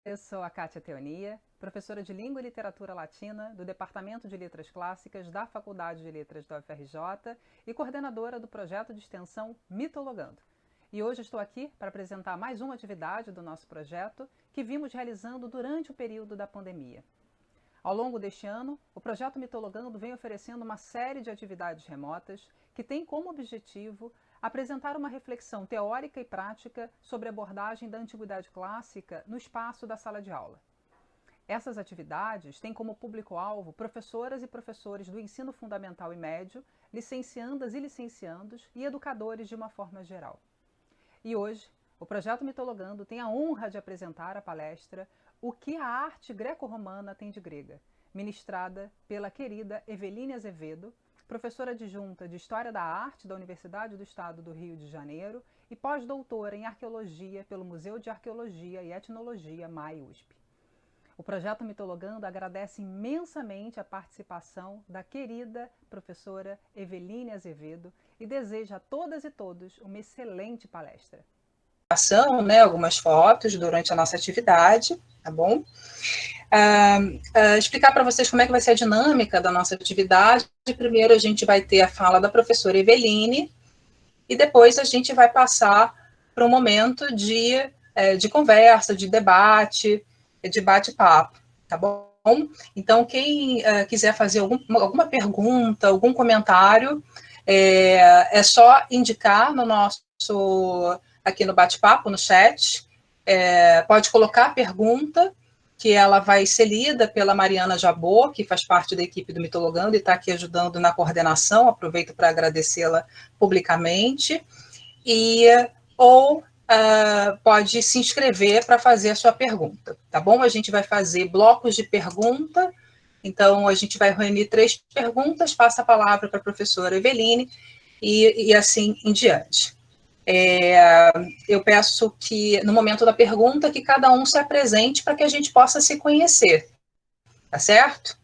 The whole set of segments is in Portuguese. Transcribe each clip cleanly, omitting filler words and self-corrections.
Eu sou a Kátia Teonia, professora de Língua e Literatura Latina do Departamento de Letras Clássicas da Faculdade de Letras da UFRJ e coordenadora do projeto de extensão Mitologando. E hoje estou aqui para apresentar mais uma atividade do nosso projeto que vimos realizando durante o período da pandemia. Ao longo deste ano, o projeto Mitologando vem oferecendo uma série de atividades remotas que têm como objetivo apresentar uma reflexão teórica e prática sobre a abordagem da antiguidade clássica no espaço da sala de aula. Essas atividades têm como público-alvo professoras e professores do ensino fundamental e médio, licenciandas e licenciandos e educadores de uma forma geral. E hoje, o projeto Mitologando tem a honra de apresentar a palestra O que a arte greco-romana tem de grega, ministrada pela querida Eveline Azevedo, professora adjunta de História da Arte da Universidade do Estado do Rio de Janeiro e pós-doutora em Arqueologia pelo Museu de Arqueologia e Etnologia MAI-USP. O projeto Mitologando agradece imensamente a participação da querida professora Eveline Azevedo e deseja a todas e todos uma excelente palestra. Algumas fotos durante a nossa atividade, tá bom? Explicar para vocês como é que vai ser a dinâmica da nossa atividade. Primeiro a gente vai ter a fala da professora Eveline e depois a gente vai passar para um momento de conversa, de debate, de bate-papo, tá bom? Então, quem quiser fazer alguma pergunta, algum comentário, é só indicar no nosso, aqui no bate-papo, no chat, pode colocar a pergunta, que ela vai ser lida pela Mariana Jabô, que faz parte da equipe do Mitologando e está aqui ajudando na coordenação, aproveito para agradecê-la publicamente, ou pode se inscrever para fazer a sua pergunta, tá bom? A gente vai fazer blocos de pergunta, então a gente vai reunir 3 perguntas, passa a palavra para a professora Eveline e assim em diante. Eu peço que, no momento da pergunta, que cada um se apresente para que a gente possa se conhecer, tá certo?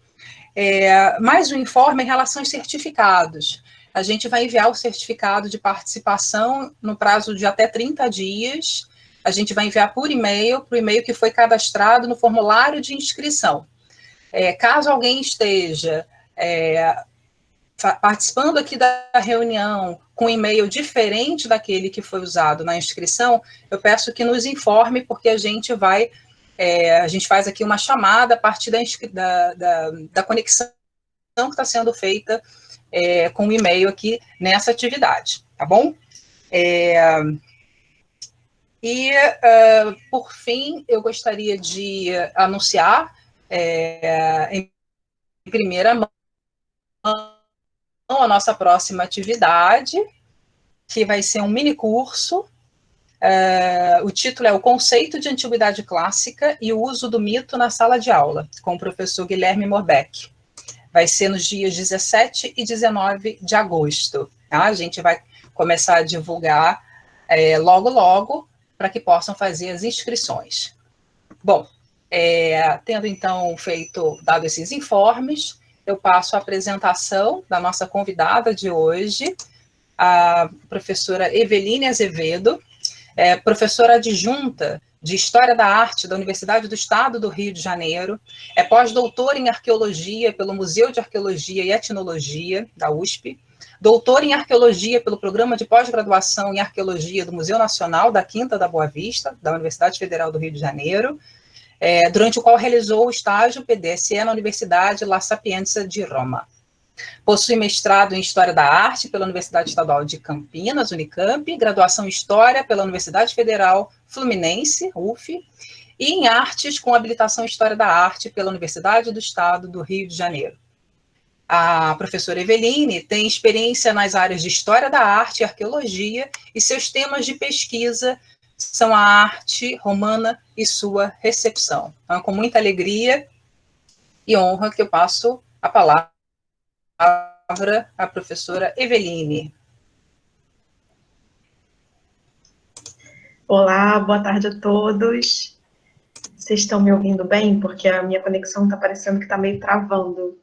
Mais um informe em relação aos certificados. A gente vai enviar o certificado de participação no prazo de até 30 dias. A gente vai enviar por e-mail, para o e-mail que foi cadastrado no formulário de inscrição. Caso alguém esteja participando aqui da reunião com um e-mail diferente daquele que foi usado na inscrição, eu peço que nos informe, porque a gente faz aqui uma chamada a partir da conexão que está sendo feita com o e-mail aqui nessa atividade, tá bom? Por fim, eu gostaria de anunciar em primeira mão a nossa próxima atividade, que vai ser um mini curso. O título é O Conceito de Antiguidade Clássica e o Uso do Mito na Sala de Aula, com o professor Guilherme Morbeck. Vai ser nos dias 17 e 19 de agosto. Tá? A gente vai começar a divulgar logo, para que possam fazer as inscrições. Bom, tendo então dado esses informes, eu passo a apresentação da nossa convidada de hoje, a professora Eveline Azevedo, professora adjunta de História da Arte da Universidade do Estado do Rio de Janeiro, é pós-doutora em Arqueologia pelo Museu de Arqueologia e Etnologia da USP, doutora em Arqueologia pelo Programa de Pós-Graduação em Arqueologia do Museu Nacional da Quinta da Boa Vista, da Universidade Federal do Rio de Janeiro, durante o qual realizou o estágio PDSE na Universidade La Sapienza de Roma. Possui mestrado em História da Arte pela Universidade Estadual de Campinas, Unicamp, graduação em História pela Universidade Federal Fluminense, UF, e em Artes com habilitação em História da Arte pela Universidade do Estado do Rio de Janeiro. A professora Eveline tem experiência nas áreas de História da Arte e Arqueologia, e seus temas de pesquisa são a arte romana e sua recepção. Então, com muita alegria e honra que eu passo a palavra à professora Eveline. Olá, boa tarde a todos. Vocês estão me ouvindo bem? Porque a minha conexão está parecendo que está meio travando.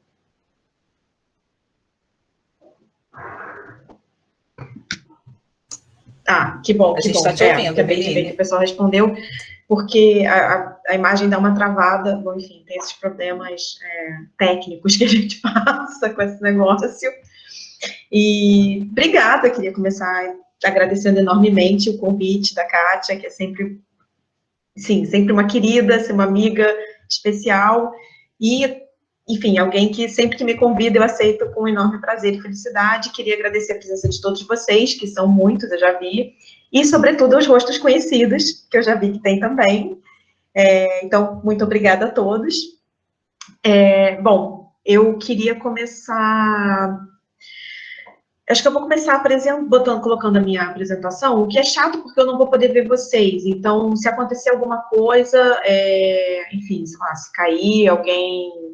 Que bom. A gente está te ouvindo, Acabei de ver que o pessoal respondeu, porque a imagem dá uma travada, bom, enfim, tem esses problemas técnicos que a gente passa com esse negócio. E obrigada, queria começar agradecendo enormemente o convite da Kátia, que é sempre, sim, sempre uma querida, uma amiga especial, e, enfim, alguém que sempre que me convida eu aceito com enorme prazer e felicidade. Queria agradecer a presença de todos vocês, que são muitos, eu já vi, e, sobretudo, os rostos conhecidos, que eu já vi que tem também. Então, muito obrigada a todos. Bom, eu queria começar... Acho que eu vou começar colocando a minha apresentação, o que é chato porque eu não vou poder ver vocês. Então, se acontecer alguma coisa, enfim, sei lá, se cair alguém...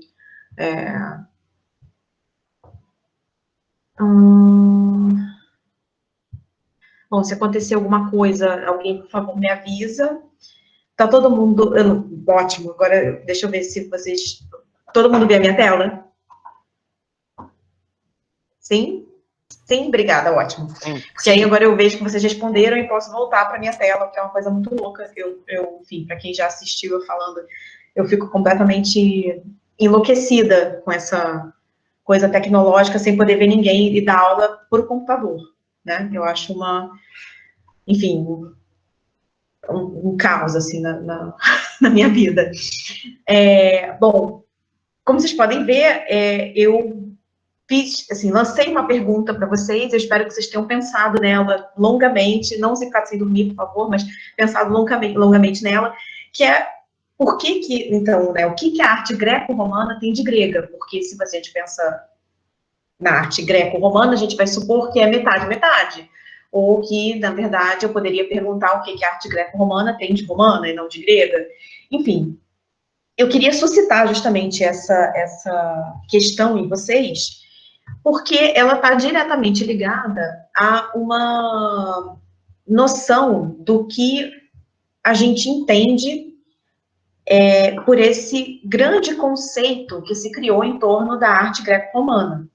Bom, se acontecer alguma coisa, alguém, por favor, me avisa. Tá todo mundo... Ótimo, agora deixa eu ver se vocês... Todo mundo vê a minha tela? Sim? Sim, obrigada, ótimo. Porque aí agora eu vejo que vocês responderam e posso voltar para minha tela, que é uma coisa muito louca. Enfim, para quem já assistiu eu falando, eu fico completamente enlouquecida com essa coisa tecnológica, sem poder ver ninguém e dar aula por computador, né? Eu acho enfim, um caos, assim, na minha vida. Bom, como vocês podem ver, eu lancei uma pergunta para vocês, eu espero que vocês tenham pensado nela longamente, não se ficar sem dormir, por favor, mas pensado longamente nela, que é o que a arte greco-romana tem de grega? Porque se a gente pensa na arte greco-romana, a gente vai supor que é metade, ou que, na verdade, eu poderia perguntar o que a arte greco-romana tem de romana e não de grega. Enfim, eu queria suscitar justamente essa questão em vocês, porque ela está diretamente ligada a uma noção do que a gente entende por esse grande conceito que se criou em torno da arte greco-romana.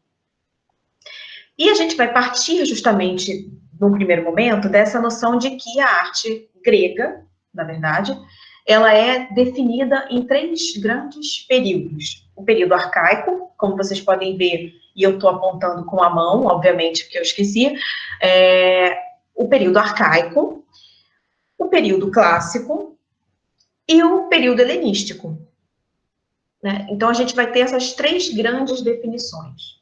E a gente vai partir justamente, no primeiro momento, dessa noção de que a arte grega, na verdade, ela é definida em 3 grandes períodos. O período arcaico, como vocês podem ver, e eu estou apontando com a mão, obviamente, porque eu esqueci, o período arcaico, o período clássico e o período helenístico, né? Então, a gente vai ter essas 3 grandes definições.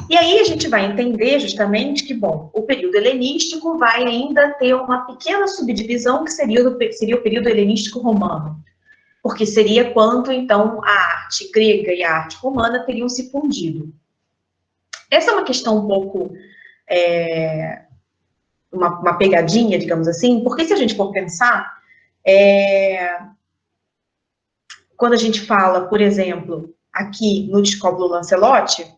E aí a gente vai entender justamente que, bom, o período helenístico vai ainda ter uma pequena subdivisão que seria o período helenístico romano, porque seria quando, então, a arte grega e a arte romana teriam se fundido. Essa é uma questão um pouco, uma pegadinha, digamos assim, porque se a gente for pensar, quando a gente fala, por exemplo, aqui no Discóbulo Lancelotti,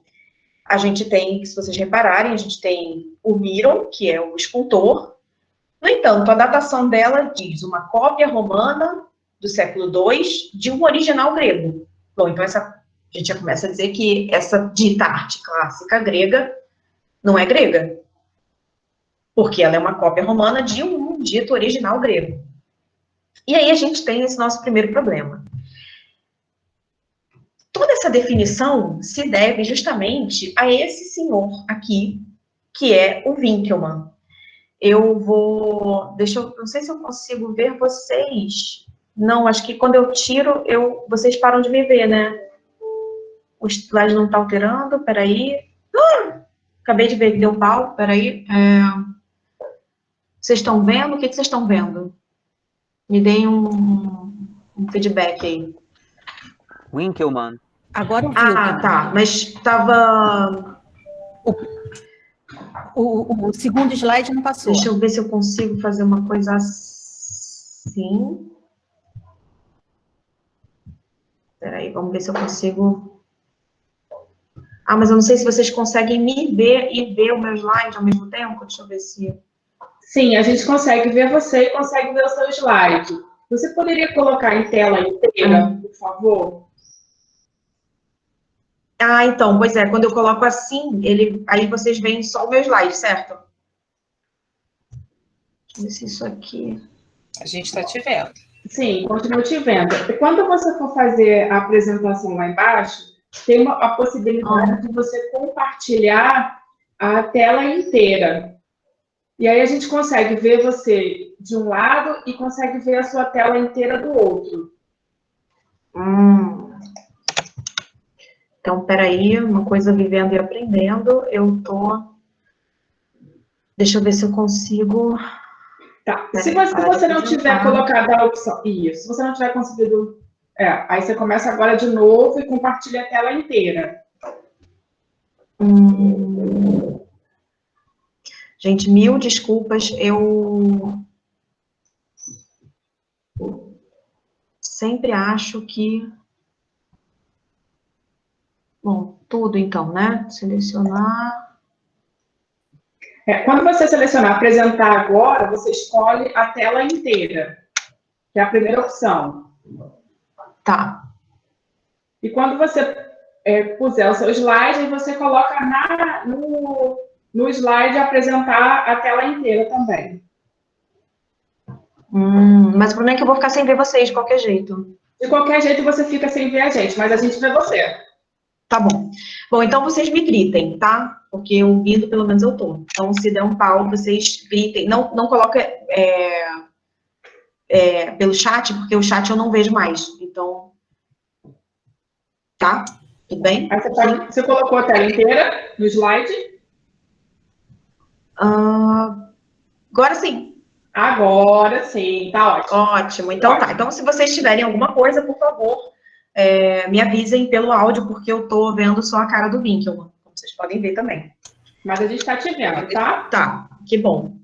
a gente tem, se vocês repararem, a gente tem o Miron, que é o escultor. No entanto, a datação dela diz uma cópia romana do século II de um original grego. Bom, então a gente já começa a dizer que essa dita arte clássica grega não é grega, porque ela é uma cópia romana de um dito original grego. E aí a gente tem esse nosso primeiro problema. Toda essa definição se deve justamente a esse senhor aqui, que é o Winckelmann. Não sei se eu consigo ver vocês. Não, acho que quando eu tiro, vocês param de me ver, né? O slide não está alterando, peraí. Acabei de ver que deu pau, peraí. Vocês estão vendo? O que vocês estão vendo? Me deem um feedback aí. Winckelmann. Agora o Winckelmann. Tá, mas estava... O segundo slide não passou. Deixa eu ver se eu consigo fazer uma coisa assim. Peraí, vamos ver se eu consigo... mas eu não sei se vocês conseguem me ver e ver o meu slide ao mesmo tempo. Deixa eu ver se... Sim, a gente consegue ver você e consegue ver o seu slide. Você poderia colocar em tela inteira, por favor? Então, pois é, quando eu coloco assim, aí vocês veem só o meu slide, certo? Deixa eu ver se isso aqui... A gente está te vendo. Sim, continuo te vendo. E quando você for fazer a apresentação lá embaixo, tem a possibilidade de você compartilhar a tela inteira. E aí a gente consegue ver você de um lado e consegue ver a sua tela inteira do outro. Então, peraí, uma coisa vivendo e aprendendo, deixa eu ver se eu consigo... Tá, se você não tiver colocado a opção, isso, se você não tiver conseguido, aí você começa agora de novo e compartilha a tela inteira. Gente, mil desculpas, eu sempre acho que... Bom, tudo então, né? Selecionar... Quando você selecionar apresentar agora, você escolhe a tela inteira, que é a primeira opção. Tá. E quando você puser o seu slide, você coloca no slide apresentar a tela inteira também. Mas o problema é que eu vou ficar sem ver vocês de qualquer jeito. De qualquer jeito você fica sem ver a gente, mas a gente vê você. Tá bom. Bom, então vocês me gritem, tá? Porque ouvindo, pelo menos eu tô. Então, se der um pau, vocês gritem. Não coloca pelo chat, porque o chat eu não vejo mais. Então, tá? Tudo bem? Aí você colocou a tela inteira no slide? Agora sim. Agora sim, tá ótimo. Ótimo. Então tá. Então, se vocês tiverem alguma coisa, por favor, me avisem pelo áudio, porque eu tô vendo só a cara do Winkelmann, como vocês podem ver também. Mas a gente tá te vendo, tá? Tá, que bom.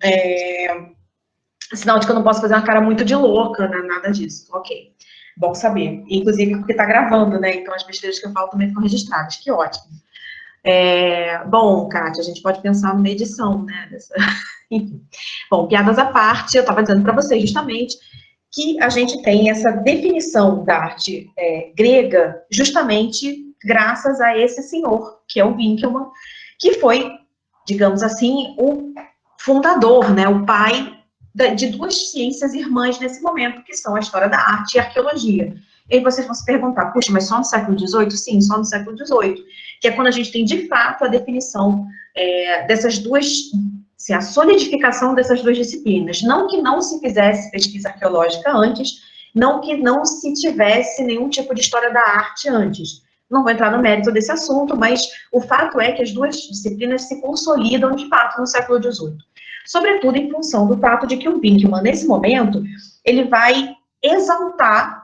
Sinal de que eu não posso fazer uma cara muito de louca, né? Nada disso. Ok. Bom saber. Inclusive porque tá gravando, né? Então as besteiras que eu falo também ficam registradas. Que ótimo. Bom, Kátia, a gente pode pensar numa edição, né? Enfim. Bom, piadas à parte, eu estava dizendo para vocês justamente que a gente tem essa definição da arte grega justamente graças a esse senhor, que é o Winkelmann, que foi, digamos assim, o fundador, né? O pai de duas ciências irmãs nesse momento, que são a história da arte e a arqueologia. E aí vocês vão se perguntar, puxa, mas só no século XVIII? Sim, só no século XVIII, que é quando a gente tem, de fato, a definição dessas duas, assim, a solidificação dessas duas disciplinas. Não que não se fizesse pesquisa arqueológica antes, não que não se tivesse nenhum tipo de história da arte antes. Não vou entrar no mérito desse assunto, mas o fato é que as duas disciplinas se consolidam, de fato, no século XVIII. Sobretudo em função do fato de que o Winkelmann, nesse momento, ele vai exaltar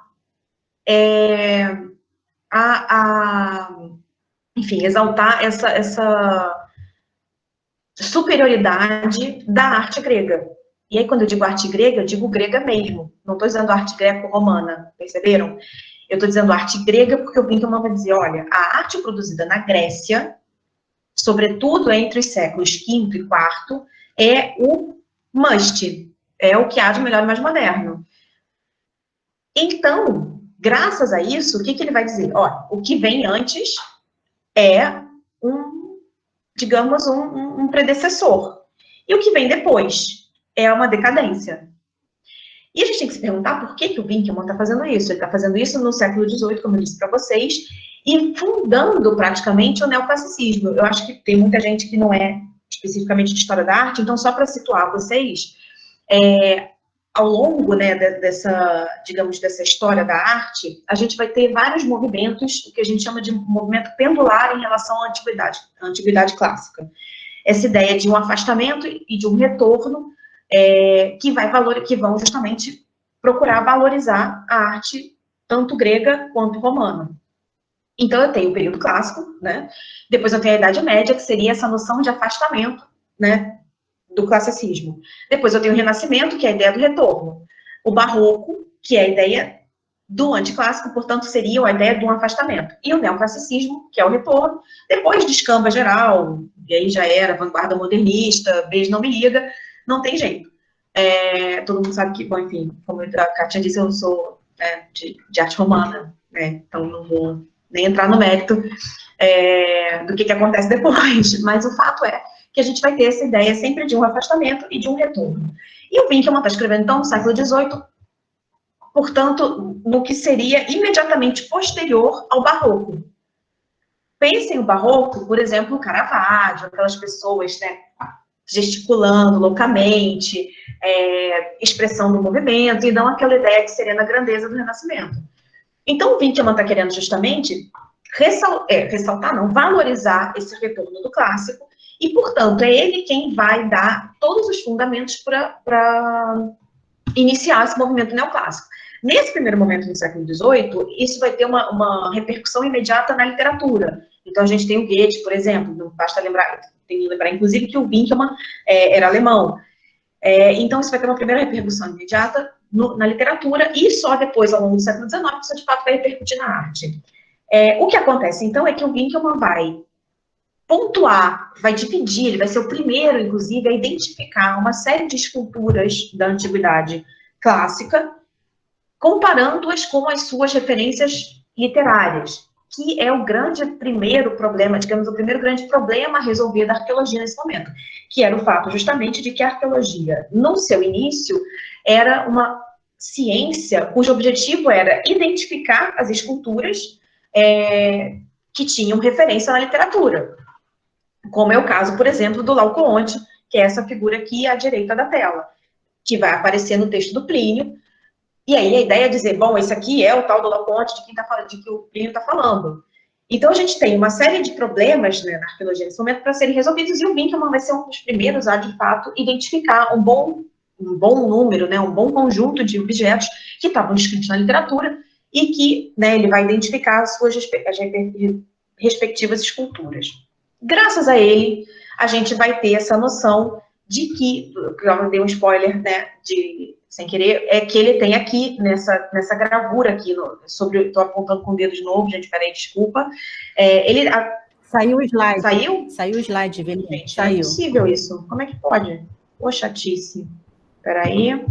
enfim, exaltar essa superioridade da arte grega. E aí, quando eu digo arte grega, eu digo grega mesmo. Não estou dizendo arte greco-romana, perceberam? Eu estou dizendo arte grega porque o Winkelmann vai dizer, olha, a arte produzida na Grécia, sobretudo entre os séculos V e IV, é o must, é o que há de melhor e mais moderno. Então, graças a isso, o que ele vai dizer? Olha, o que vem antes é digamos, um predecessor. E o que vem depois é uma decadência. E a gente tem que se perguntar por que o Winkelmann está fazendo isso. Ele está fazendo isso no século XVIII, como eu disse para vocês, e fundando praticamente o neoclassicismo. Eu acho que tem muita gente que não é especificamente de história da arte, então só para situar vocês, ao longo, né, digamos, dessa história da arte, a gente vai ter vários movimentos, o que a gente chama de movimento pendular em relação à antiguidade clássica. Essa ideia de um afastamento e de um retorno que vão justamente procurar valorizar a arte tanto grega quanto romana. Então, eu tenho o período clássico, né? Depois eu tenho a Idade Média, que seria essa noção de afastamento, né, do classicismo. Depois eu tenho o Renascimento, que é a ideia do retorno. O Barroco, que é a ideia do anticlássico, portanto, seria a ideia de um afastamento. E o neoclassicismo, que é o retorno. Depois descamba geral, e aí já era vanguarda modernista, beijo não me liga, não tem jeito. Todo mundo sabe que, bom, enfim, como a Kátia disse, eu sou de arte romana, né? Então não vou nem entrar no mérito do que acontece depois, mas o fato é que a gente vai ter essa ideia sempre de um afastamento e de um retorno. E o Winkelmann está escrevendo, então, no século XVIII, portanto, no que seria imediatamente posterior ao Barroco. Pensem o Barroco, por exemplo, o Caravaggio, aquelas pessoas, né, gesticulando loucamente, expressão do movimento, e dão aquela ideia que seria na grandeza do Renascimento. Então, o Winckelmann está querendo justamente ressaltar, não, valorizar esse retorno do clássico, e, portanto, é ele quem vai dar todos os fundamentos para iniciar esse movimento neoclássico. Nesse primeiro momento do século XVIII, isso vai ter uma repercussão imediata na literatura. Então, a gente tem o Goethe, por exemplo, não basta lembrar, tem que lembrar, inclusive, que o Winckelmann era alemão. Então, isso vai ter uma primeira repercussão imediata na literatura, e só depois, ao longo do século XIX, isso de fato vai repercutir na arte. O que acontece, então, é que o Winckelmann vai pontuar, vai dividir, ele vai ser o primeiro, inclusive, a identificar uma série de esculturas da antiguidade clássica, comparando-as com as suas referências literárias, que é o grande primeiro problema, digamos, o primeiro grande problema a resolver da arqueologia nesse momento, que era o fato, justamente, de que a arqueologia, no seu início, era uma ciência cujo objetivo era identificar as esculturas que tinham referência na literatura, como é o caso, por exemplo, do Laocoonte, que é essa figura aqui à direita da tela, que vai aparecer no texto do Plínio. E aí a ideia é dizer, bom, esse aqui é o tal do Laocoonte de que o Plínio está falando. Então a gente tem uma série de problemas, né, na arqueologia nesse momento para serem resolvidos, e o Winckelmann vai ser um dos primeiros a, de fato, identificar um bom número, né, um bom conjunto de objetos que estavam descritos na literatura e que, né, ele vai identificar as suas respectivas esculturas. Graças a ele, a gente vai ter essa noção de que eu dei um spoiler, né, sem querer, é que ele tem aqui, nessa gravura aqui, estou apontando com o dedo de novo, gente, peraí, desculpa. Saiu o slide. Saiu? Saiu o slide, Eveline. Gente, saiu. É impossível isso. Como é que pode? Ô, chatice. Peraí.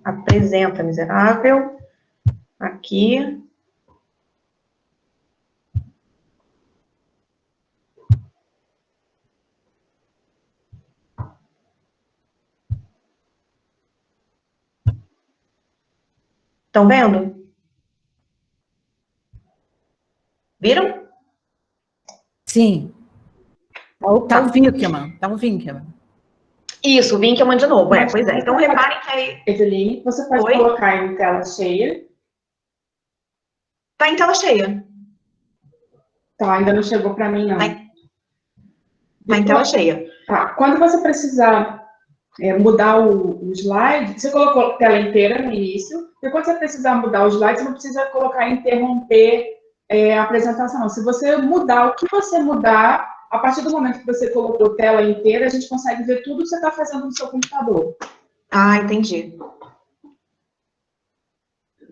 Apresenta, miserável. Aqui. Estão vendo? Viram? Sim. Tá o Winckelmann. Tá o Winckelmann. Isso, o Winckelmann de novo. Pois é. Então, reparem que aí... Eveline, você pode colocar em tela cheia. Tá em tela cheia. Tá, ainda não chegou para mim, não. Tá em tela cheia. Tá. Quando você precisar mudar o slide, você colocou tela inteira no início, e quando você precisar mudar o slide, você não precisa colocar interromper a apresentação, não. Se você mudar, o que você mudar, a partir do momento que você colocou tela inteira, a gente consegue ver tudo que você está fazendo no seu computador. Ah, entendi.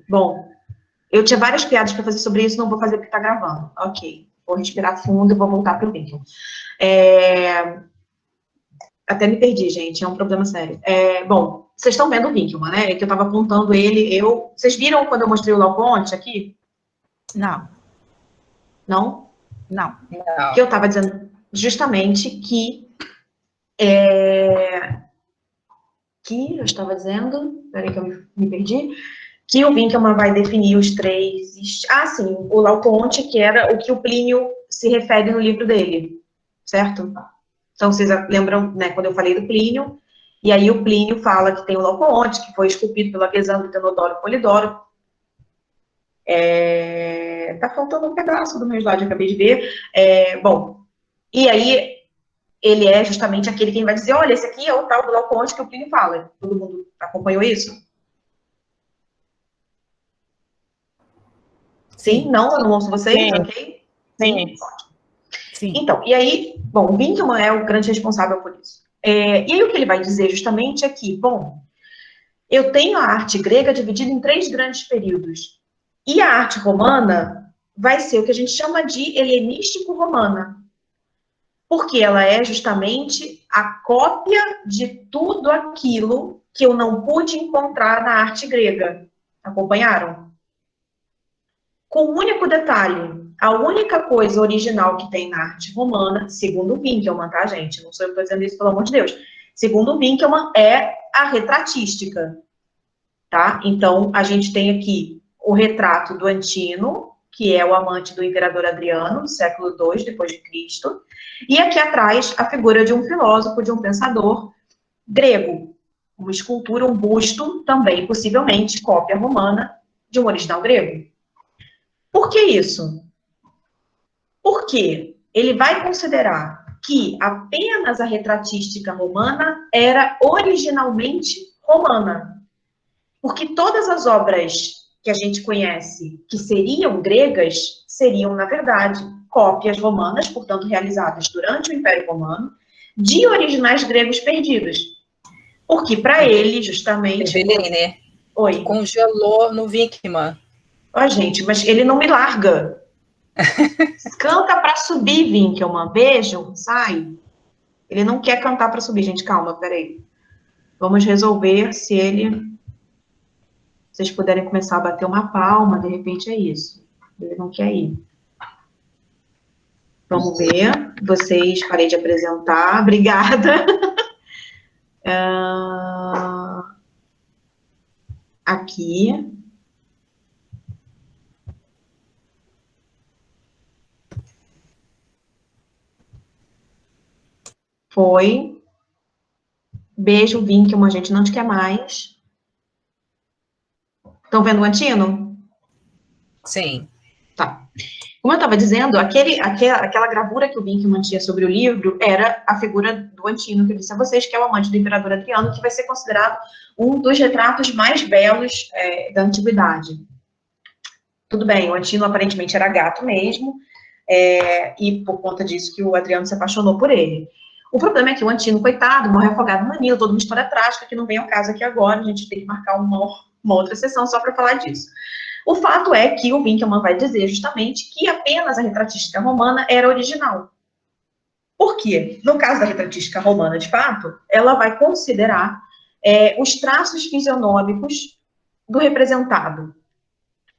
Bom, eu tinha várias piadas para fazer sobre isso, não vou fazer porque está gravando. Ok, vou respirar fundo e vou voltar para o vídeo. Até me perdi, gente, é um problema sério. Bom, vocês estão vendo o Winckelmann, né? Que eu estava apontando ele, Vocês viram quando eu mostrei o Laocoonte aqui? Não. Não? Não. Que eu estava dizendo justamente que eu estava dizendo, peraí que eu me perdi, que o Winckelmann vai definir os três... sim, o Laocoonte, que era o que o Plínio se refere no livro dele, certo? Então, vocês lembram, né, quando eu falei do Plínio, e aí o Plínio fala que tem o Laocoonte, que foi esculpido pelo Alexandre Tenodoro Polidoro. Tá faltando um pedaço do meu slide, eu acabei de ver. Bom, e aí ele é justamente aquele quem vai dizer, olha, esse aqui é o tal do Laocoonte que o Plínio fala. Todo mundo acompanhou isso? Sim? Não? Eu não ouço vocês? Sim. Ok? Sim. Sim. Então, e aí, bom, o Winckelmann é o grande responsável por isso. E aí o que ele vai dizer justamente é que, bom, eu tenho a arte grega dividida em 3 grandes períodos. E a arte romana vai ser o que a gente chama de helenístico-romana. Porque ela é justamente a cópia de tudo aquilo que eu não pude encontrar na arte grega. Acompanharam? Com um único detalhe, a única coisa original que tem na arte romana, segundo Winckelmann, tá, gente? Não sou eu que estou dizendo isso, pelo amor de Deus. segundo Winkelmann, é a retratística, tá? Então, a gente tem aqui o retrato do Antino, que é o amante do imperador Adriano, século II depois de Cristo, e aqui atrás a figura de um filósofo, de um pensador grego, uma escultura, um busto, também possivelmente cópia romana de um original grego. Por que isso? Porque ele vai considerar que apenas a retratística romana era originalmente romana. Porque todas as obras que a gente conhece que seriam gregas, seriam, na verdade, cópias romanas, portanto, realizadas durante o Império Romano, de originais gregos perdidos. Porque, para ele, justamente... Eveline, Oi. congelou no Winkelmann. Ó, gente, mas ele não me larga. Canta para subir, Winkelmann. Beijo, sai. Ele não quer cantar para subir, gente. Calma, peraí. Vamos resolver se ele... Vocês puderem começar a bater uma palma, de repente é isso. Ele não quer ir. Vamos ver. Vocês, parei de apresentar. Obrigada. Aqui. Foi. Beijo, Winkelmann, a gente não te quer mais. Estão vendo o Antino? Sim. Tá. Como eu estava dizendo, aquela gravura que o Winkelmann tinha sobre o livro era a figura do Antino, que eu disse a vocês, que é o amante do imperador Adriano, que vai ser considerado um dos retratos mais belos da antiguidade. Tudo bem, o Antino aparentemente era gato mesmo, e por conta disso que o Adriano se apaixonou por ele. O problema é que o Antino, coitado, morreu afogado no Nilo, toda uma história trágica que não vem ao caso aqui agora, a gente tem que marcar uma outra sessão só para falar disso. O fato é que o Winkelmann vai dizer justamente que apenas a retratística romana era original. Por quê? No caso da retratística romana, de fato, ela vai considerar os traços fisionômicos do representado.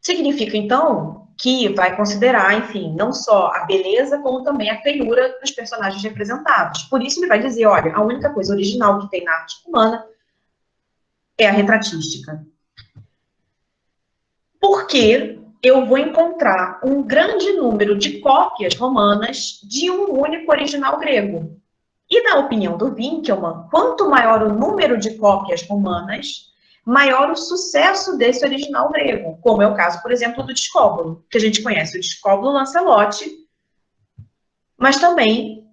Significa, então, que vai considerar, enfim, não só a beleza, como também a feiura dos personagens representados. Por isso ele vai dizer, olha, a única coisa original que tem na arte romana é a retratística. Porque eu vou encontrar um grande número de cópias romanas de um único original grego. E na opinião do Winkelmann, quanto maior o número de cópias romanas, maior o sucesso desse original grego, como é o caso, por exemplo, do Discóbulo, que a gente conhece o Discóbulo Lancelotti, mas também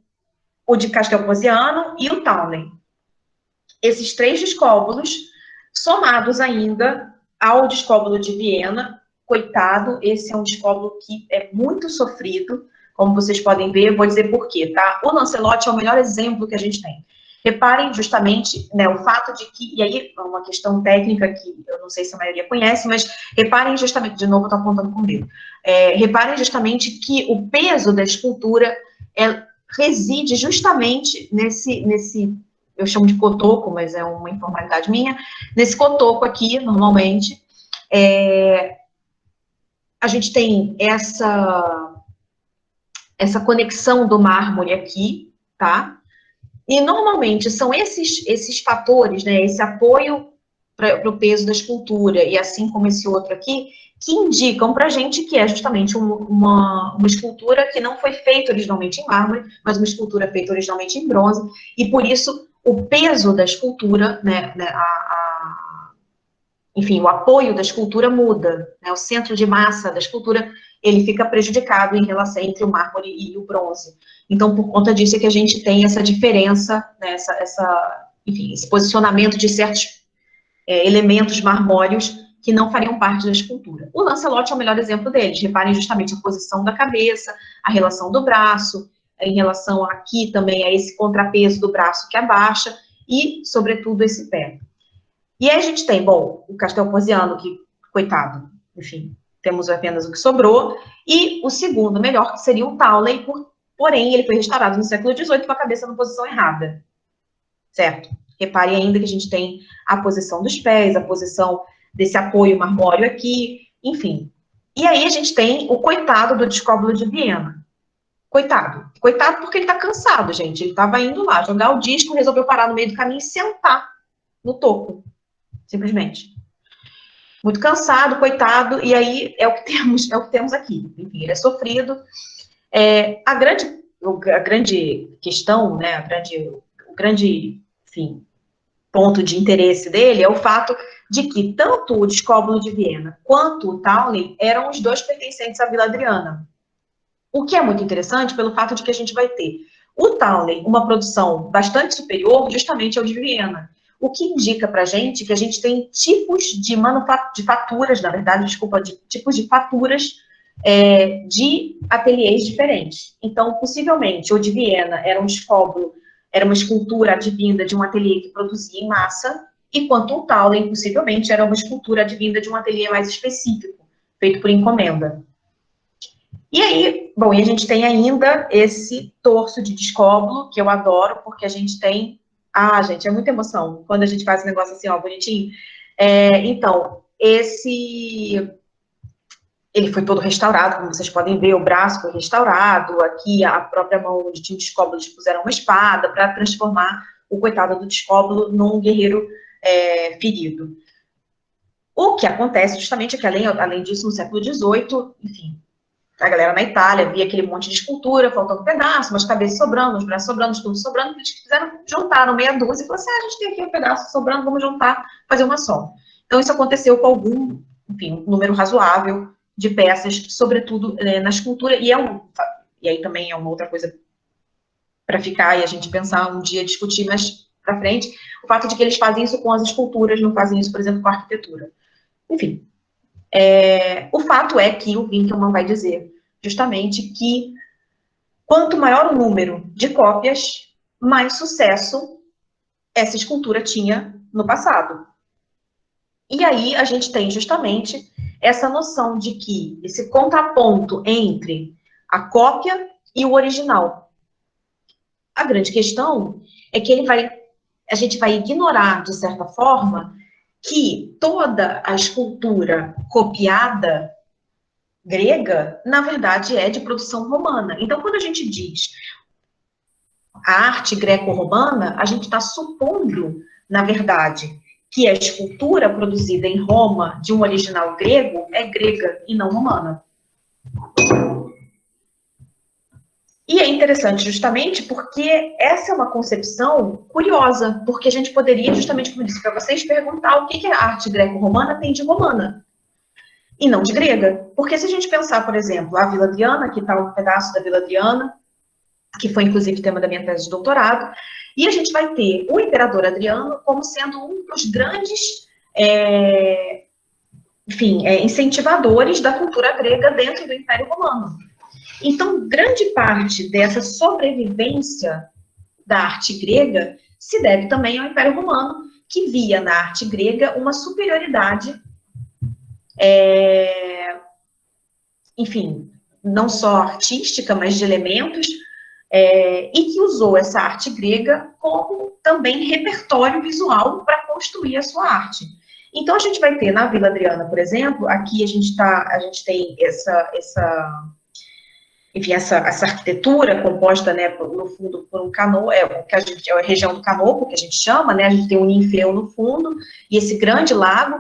o de Castelposiano e o Townley. Esses 3 Discóbulos, somados ainda ao Discóbulo de Viena, coitado, esse é um Discóbulo que é muito sofrido, como vocês podem ver, eu vou dizer por quê, tá? O Lancelotti é o melhor exemplo que a gente tem. Reparem justamente, né, o fato de que, e aí é uma questão técnica que eu não sei se a maioria conhece, mas reparem justamente, de novo eu estou apontando com o dedo, reparem justamente que o peso da escultura reside justamente nesse, eu chamo de cotoco, mas é uma informalidade minha, nesse cotoco aqui, normalmente, a gente tem essa conexão do mármore aqui, tá? E, normalmente, são esses fatores, né, esse apoio para o peso da escultura, e assim como esse outro aqui, que indicam para a gente que é justamente uma escultura que não foi feita originalmente em mármore, mas uma escultura feita originalmente em bronze, e, por isso, o peso da escultura, né, enfim, o apoio da escultura muda, né, o centro de massa da escultura, ele fica prejudicado em relação entre o mármore e o bronze. Então, por conta disso é que a gente tem essa diferença, né, enfim, esse posicionamento de certos elementos marmóreos que não fariam parte da escultura. O Lancelotti é o melhor exemplo deles. Reparem justamente a posição da cabeça, a relação do braço, em relação aqui também a esse contrapeso do braço que abaixa e, sobretudo, esse pé. E aí a gente tem, bom, o Castelposiano, que, coitado, enfim, temos apenas o que sobrou, e o segundo melhor, que seria o Townley, porém, ele foi restaurado no século XVIII com a cabeça na posição errada, certo? Repare ainda que a gente tem a posição dos pés, a posição desse apoio marmóreo aqui, enfim. E aí a gente tem o coitado do Discóbulo de Viena. Coitado. Coitado porque ele tá cansado, gente. Ele tava indo lá jogar o disco, resolveu parar no meio do caminho e sentar no topo. Simplesmente. Muito cansado, coitado, e aí é o que temos aqui. Enfim, ele é sofrido. A grande questão, né, o grande, enfim, ponto de interesse dele é o fato de que tanto o Discóbulo de Viena quanto o Townley eram os dois pertencentes à Vila Adriana. O que é muito interessante pelo fato de que a gente vai ter o Townley, uma produção bastante superior justamente ao de Viena, o que indica para a gente que a gente tem tipos de faturas, na verdade, desculpa, tipos de faturas de ateliês diferentes. Então, possivelmente, o de Viena era um Discóbulo, era uma escultura advinda de um ateliê que produzia em massa, enquanto o Townley, possivelmente, era uma escultura advinda de um ateliê mais específico, feito por encomenda. E aí, bom, e a gente tem ainda esse torso de Discóbulo, que eu adoro, porque a gente tem... Ah, gente, é muita emoção quando a gente faz esse negócio assim, ó, bonitinho. Então, ele foi todo restaurado, como vocês podem ver, o braço foi restaurado, aqui a própria mão onde tinha o Discóbulo, eles puseram uma espada para transformar o coitado do Discóbulo num guerreiro ferido. O que acontece justamente é que, além disso, no século XVIII, enfim, a galera na Itália via aquele monte de escultura, faltando pedaço, umas cabeças sobrando, os braços sobrando, tudo sobrando, eles juntaram meia dúzia e falaram assim, a gente tem aqui um pedaço sobrando, vamos juntar, fazer uma só. Então, isso aconteceu com um número razoável de peças, sobretudo na escultura, e aí também é uma outra coisa para ficar e a gente pensar um dia, discutir mais para frente, o fato de que eles fazem isso com as esculturas, não fazem isso, por exemplo, com a arquitetura. Enfim. O fato é que o Winkelmann vai dizer justamente que quanto maior o número de cópias, mais sucesso essa escultura tinha no passado. E aí a gente tem justamente essa noção de que esse contraponto entre a cópia e o original. A grande questão é que a gente vai ignorar, de certa forma, que toda a escultura copiada grega, na verdade, é de produção romana. Então, quando a gente diz a arte greco-romana, a gente está supondo, na verdade, que a escultura produzida em Roma de um original grego é grega e não romana. E é interessante justamente porque essa é uma concepção curiosa, porque a gente poderia, justamente como eu disse para vocês, perguntar o que a arte greco-romana tem de romana e não de grega. Porque se a gente pensar, por exemplo, a Vila Adriana, que está um pedaço da Vila Adriana, que foi inclusive tema da minha tese de doutorado, e a gente vai ter o imperador Adriano como sendo um dos grandes, incentivadores da cultura grega dentro do Império Romano. Então, grande parte dessa sobrevivência da arte grega se deve também ao Império Romano, que via na arte grega uma superioridade, não só artística, mas de elementos, e que usou essa arte grega como também repertório visual para construir a sua arte. Então, a gente vai ter na Vila Adriana, por exemplo, aqui a gente tem essa arquitetura composta, né, no fundo, por um cano, é a região do canopo, que a gente chama, né, a gente tem um ninfeu no fundo, e esse grande lago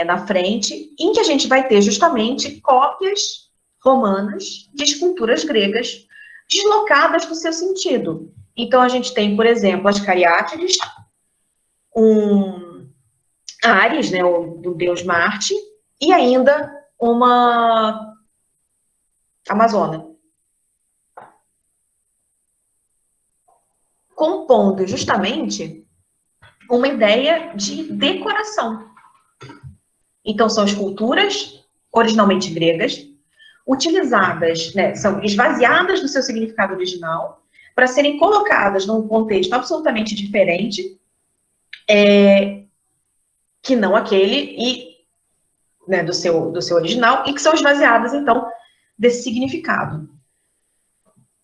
na frente, em que a gente vai ter justamente cópias romanas de esculturas gregas deslocadas do seu sentido. Então, a gente tem, por exemplo, as cariátides, Ares, né, do deus Marte, e ainda uma Amazona, compondo justamente uma ideia de decoração. Então, são esculturas originalmente gregas, utilizadas, né, são esvaziadas do seu significado original, para serem colocadas num contexto absolutamente diferente, que não aquele do seu original, e que são esvaziadas, então, desse significado.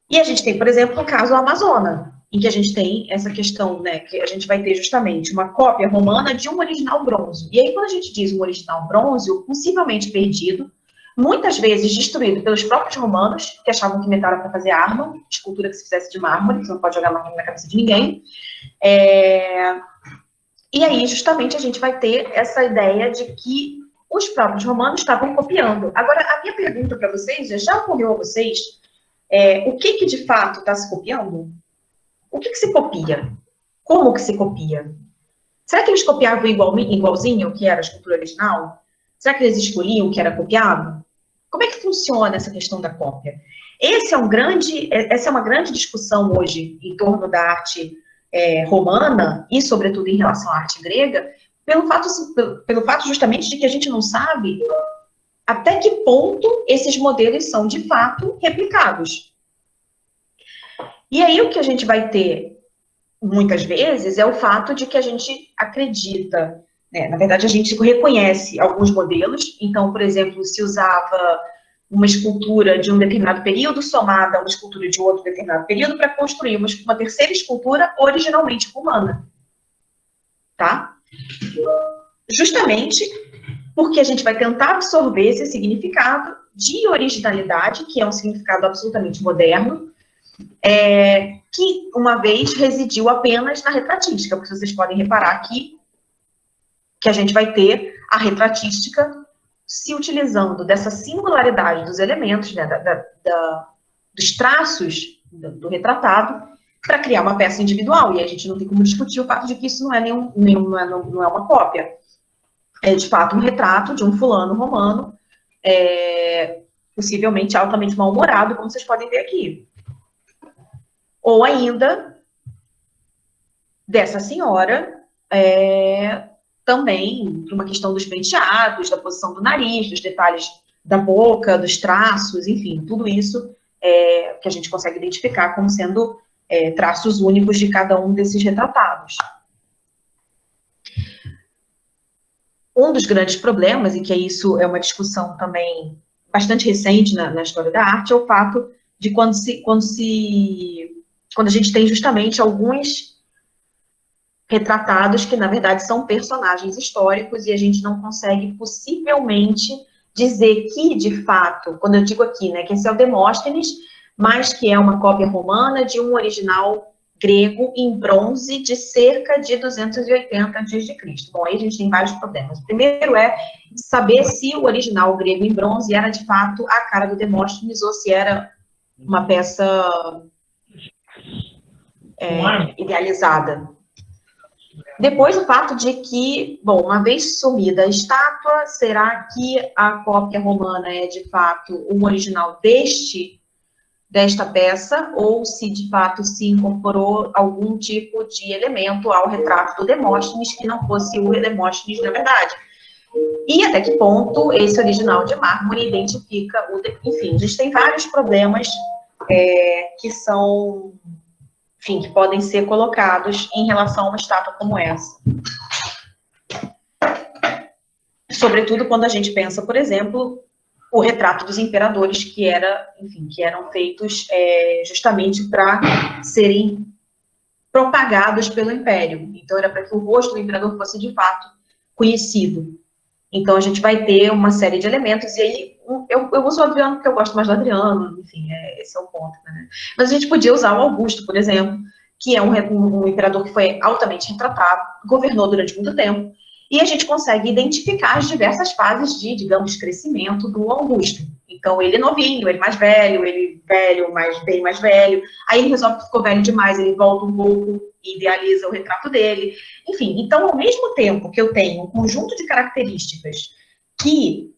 E a gente tem, por exemplo, o caso Amazona, em que a gente tem essa questão, né, que a gente vai ter justamente uma cópia romana de um original bronze. E aí, quando a gente diz um original bronze, possivelmente perdido, muitas vezes destruído pelos próprios romanos, que achavam que metal era para fazer arma, escultura que se fizesse de mármore, que você não pode jogar mármore na cabeça de ninguém. E aí, justamente, a gente vai ter essa ideia de que os próprios romanos estavam copiando. Agora, a minha pergunta para vocês, já ocorreu a vocês, o que de fato está se copiando? O que se copia? Como que se copia? Será que eles copiavam igualzinho o que era a escultura original? Será que eles escolhiam o que era copiado? Como é que funciona essa questão da cópia? Essa é uma grande discussão hoje em torno da arte romana e, sobretudo, em relação à arte grega, pelo fato justamente de que a gente não sabe até que ponto esses modelos são, de fato, replicados. E aí o que a gente vai ter, muitas vezes, é o fato de que a gente acredita, na verdade, a gente reconhece alguns modelos. Então, por exemplo, se usava uma escultura de um determinado período somada a uma escultura de outro determinado período para construir uma terceira escultura originalmente romana. Tá? Justamente porque a gente vai tentar absorver esse significado de originalidade, que é um significado absolutamente moderno, que uma vez residiu apenas na retratística, porque vocês podem reparar aqui que a gente vai ter a retratística se utilizando dessa singularidade dos elementos, dos traços do retratado, para criar uma peça individual. E a gente não tem como discutir o fato de que isso não é uma cópia. É, de fato, um retrato de um fulano romano, possivelmente altamente mal-humorado, como vocês podem ver aqui. Ou ainda, dessa senhora, também por uma questão dos penteados, da posição do nariz, dos detalhes da boca, dos traços, enfim, tudo isso que a gente consegue identificar como sendo traços únicos de cada um desses retratados. Um dos grandes problemas, e que isso é uma discussão também bastante recente na história da arte, é o fato de quando a gente tem justamente alguns retratados que, na verdade, são personagens históricos e a gente não consegue possivelmente dizer que, de fato, quando eu digo aqui, que esse é o Demóstenes, mas que é uma cópia romana de um original grego em bronze de cerca de 280 a.C. Bom, aí a gente tem vários problemas. O primeiro é saber se o original grego em bronze era, de fato, a cara do Demóstenes ou se era uma peça idealizada. Depois, o fato de que, bom, uma vez sumida a estátua, será que a cópia romana é, de fato, um original desta peça, ou se, de fato, se incorporou algum tipo de elemento ao retrato do Demóstenes, que não fosse o Demóstenes, na verdade. E até que ponto esse original de mármore identifica o... Enfim, a gente tem vários problemas que são... Enfim, que podem ser colocados em relação a uma estátua como essa. Sobretudo quando a gente pensa, por exemplo, o retrato dos imperadores, que eram feitos justamente para serem propagados pelo império. Então, era para que o rosto do imperador fosse, de fato, conhecido. Então, a gente vai ter uma série de elementos, e aí, eu uso o Adriano porque eu gosto mais do Adriano, enfim, esse é o ponto, né? Mas a gente podia usar o Augusto, por exemplo, que é um imperador que foi altamente retratado, governou durante muito tempo, e a gente consegue identificar as diversas fases de, digamos, crescimento do Augusto. Então, ele novinho, ele mais velho, ele velho, bem mais velho, aí ele resolve que ficou velho demais, ele volta um pouco e idealiza o retrato dele. Enfim, então, ao mesmo tempo que eu tenho um conjunto de características que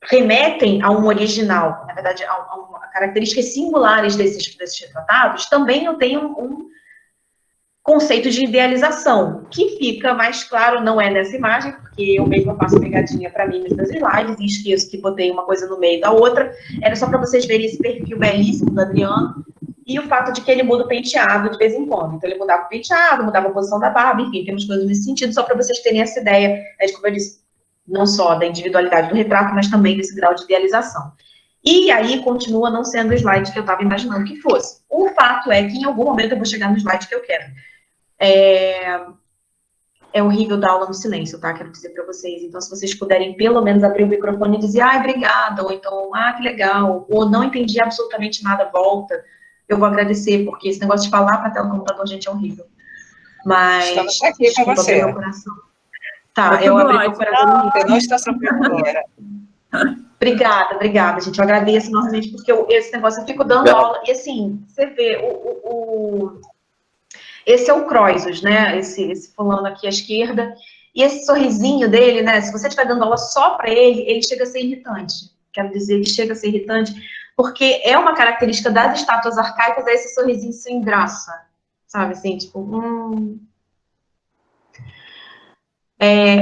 remetem a um original, na verdade, a características singulares desses retratados, também eu tenho um conceito de idealização, que fica mais claro, não é nessa imagem, porque eu mesma faço pegadinha para mim nos meus slides e esqueço que botei uma coisa no meio da outra. Era só para vocês verem esse perfil belíssimo do Adriano e o fato de que ele muda o penteado de vez em quando. Então, ele mudava o penteado, mudava a posição da barba, enfim, temos coisas nesse sentido, só para vocês terem essa ideia, como eu disse, não só da individualidade do retrato, mas também desse grau de idealização. E aí, continua não sendo o slide que eu estava imaginando que fosse. O fato é que, em algum momento, eu vou chegar no slide que eu quero. é horrível dar aula no silêncio, tá? Quero dizer para vocês. Então, se vocês puderem pelo menos abrir o microfone e dizer, ai, obrigada, ou então, que legal, ou não entendi absolutamente nada, volta, eu vou agradecer, porque esse negócio de falar para a tela do computador, gente, é horrível. Mas, Estamos aqui desculpa, com você. abri meu coração. Tá, Tá eu tudo abri meu ótimo. coração. Você não está sofrendo agora. Obrigada, gente. Eu agradeço enormemente, porque esse negócio eu fico dando aula, e assim, você vê, esse é o Croisos, né? Esse fulano aqui à esquerda, e esse sorrisinho dele, né? Se você estiver dando aula só para ele chega a ser irritante. Quero dizer que chega a ser irritante, porque é uma característica das estátuas arcaicas, é esse sorrisinho sem graça, sabe? Assim, tipo,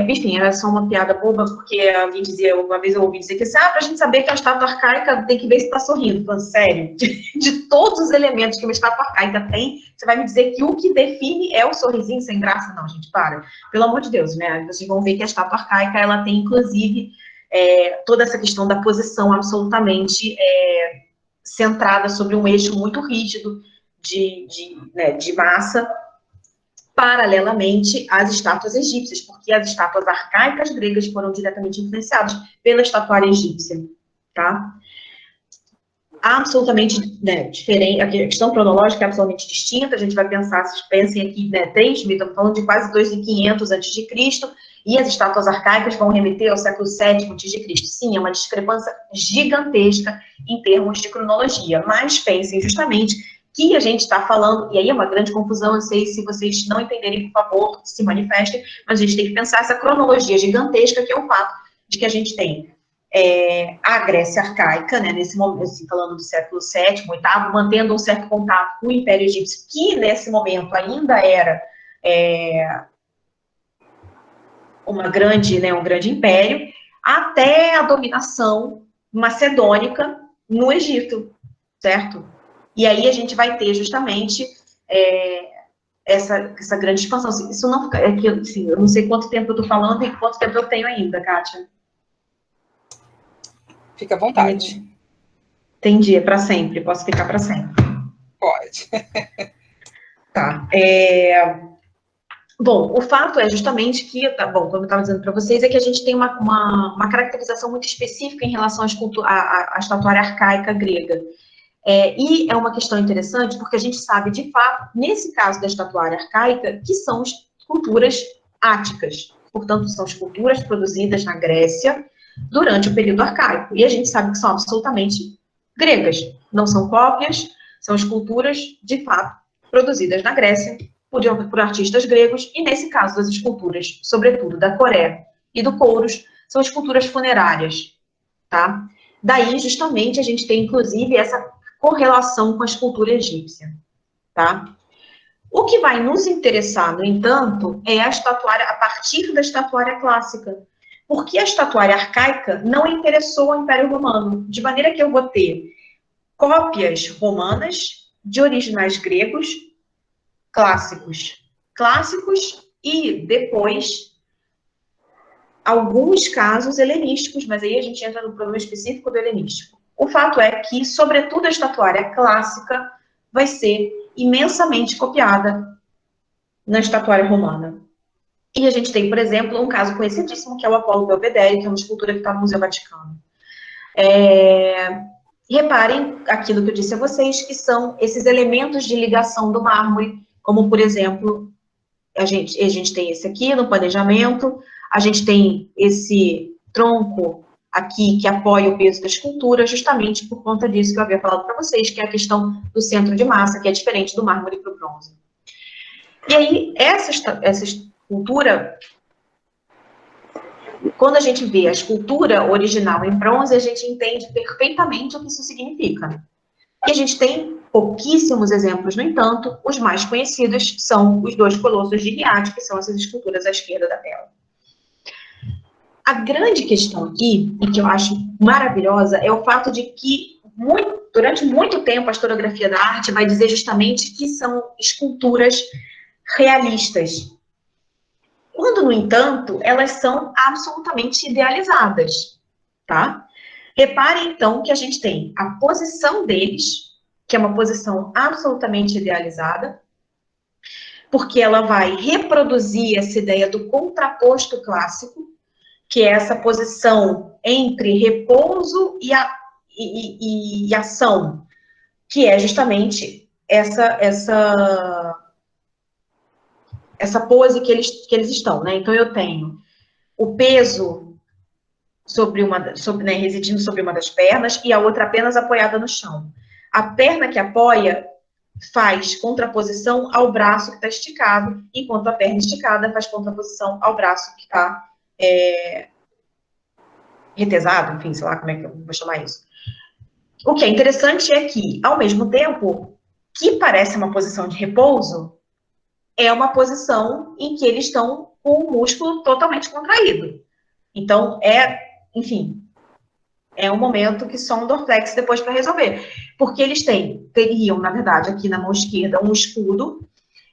enfim, era só uma piada boba, porque alguém dizia, uma vez eu ouvi dizer que, pra gente saber que é uma estátua arcaica, tem que ver se tá sorrindo. Falando, sério, de todos os elementos que uma estátua arcaica tem, você vai me dizer que o que define é o sorrisinho sem graça? Não, gente, para. Pelo amor de Deus, né? Vocês vão ver que a estátua arcaica, ela tem, inclusive, toda essa questão da posição absolutamente centrada sobre um eixo muito rígido de massa, paralelamente às estátuas egípcias, porque as estátuas arcaicas gregas foram diretamente influenciadas pela estatuária egípcia, tá? Absolutamente diferente, a questão cronológica é absolutamente distinta, a gente vai pensar, vocês pensem aqui, 3.000, estamos falando de quase 2.500 a.C., e as estátuas arcaicas vão remeter ao século VII a.C. Sim, é uma discrepância gigantesca em termos de cronologia, mas pensem justamente que a gente está falando, e aí é uma grande confusão, eu sei, se vocês não entenderem, por favor, se manifestem, mas a gente tem que pensar essa cronologia gigantesca, que é o fato de que a gente tem a Grécia arcaica, né, nesse momento, assim, falando do século VII, VIII, mantendo um certo contato com o Império Egípcio, que nesse momento ainda era um grande império, até a dominação macedônica no Egito, certo? E aí a gente vai ter justamente essa grande expansão. Isso não é que assim, eu não sei quanto tempo eu estou falando e quanto tempo eu tenho ainda, Kátia. Fica à vontade. Entendi, é para sempre, posso ficar para sempre. Pode. Tá. Bom, o fato é justamente que, como eu estava dizendo para vocês, é que a gente tem uma caracterização muito específica em relação à estatuária arcaica grega. E é uma questão interessante, porque a gente sabe, de fato, nesse caso da estatuária arcaica, que são esculturas áticas. Portanto, são esculturas produzidas na Grécia durante o período arcaico. E a gente sabe que são absolutamente gregas. Não são cópias, são esculturas, de fato, produzidas na Grécia por artistas gregos. E, nesse caso das esculturas, sobretudo da Coreia e do Kouros, são esculturas funerárias. Tá? Daí, justamente, a gente tem, inclusive, essa correlação com a escultura egípcia, tá? O que vai nos interessar, no entanto, é a estatuária, a partir da estatuária clássica, porque a estatuária arcaica não interessou ao Império Romano, de maneira que eu vou ter cópias romanas de originais gregos clássicos e depois alguns casos helenísticos, mas aí a gente entra no problema específico do helenístico. O fato é que, sobretudo, a estatuária clássica vai ser imensamente copiada na estatuária romana. E a gente tem, por exemplo, um caso conhecidíssimo, que é o Apolo Belvedere, que é uma escultura que está no Museu Vaticano. Reparem aquilo que eu disse a vocês, que são esses elementos de ligação do mármore, como, por exemplo, a gente tem esse aqui no planejamento, a gente tem esse tronco aqui que apoia o peso da escultura, justamente por conta disso que eu havia falado para vocês, que é a questão do centro de massa, que é diferente do mármore para o bronze. E aí, essa escultura, quando a gente vê a escultura original em bronze, a gente entende perfeitamente o que isso significa. E a gente tem pouquíssimos exemplos, no entanto, os mais conhecidos são os dois colossos de Riad, que são essas esculturas à esquerda da tela. A grande questão aqui, e que eu acho maravilhosa, é o fato de que, durante muito tempo, a historiografia da arte vai dizer justamente que são esculturas realistas. Quando, no entanto, elas são absolutamente idealizadas, tá? Reparem, então, que a gente tem a posição deles, que é uma posição absolutamente idealizada, porque ela vai reproduzir essa ideia do contraposto clássico, que é essa posição entre repouso e ação, que é justamente essa pose que eles estão, né? Então, eu tenho o peso residindo sobre uma das pernas e a outra apenas apoiada no chão. A perna que apoia faz contraposição ao braço que está esticado, enquanto a perna esticada faz contraposição ao braço que está retesado, enfim, sei lá como é que eu vou chamar isso. O que é interessante é que, ao mesmo tempo que parece uma posição de repouso, é uma posição em que eles estão com o músculo totalmente contraído. Então, enfim, é um momento que só um dorflex depois para resolver. Porque eles teriam, na verdade, aqui na mão esquerda, um escudo,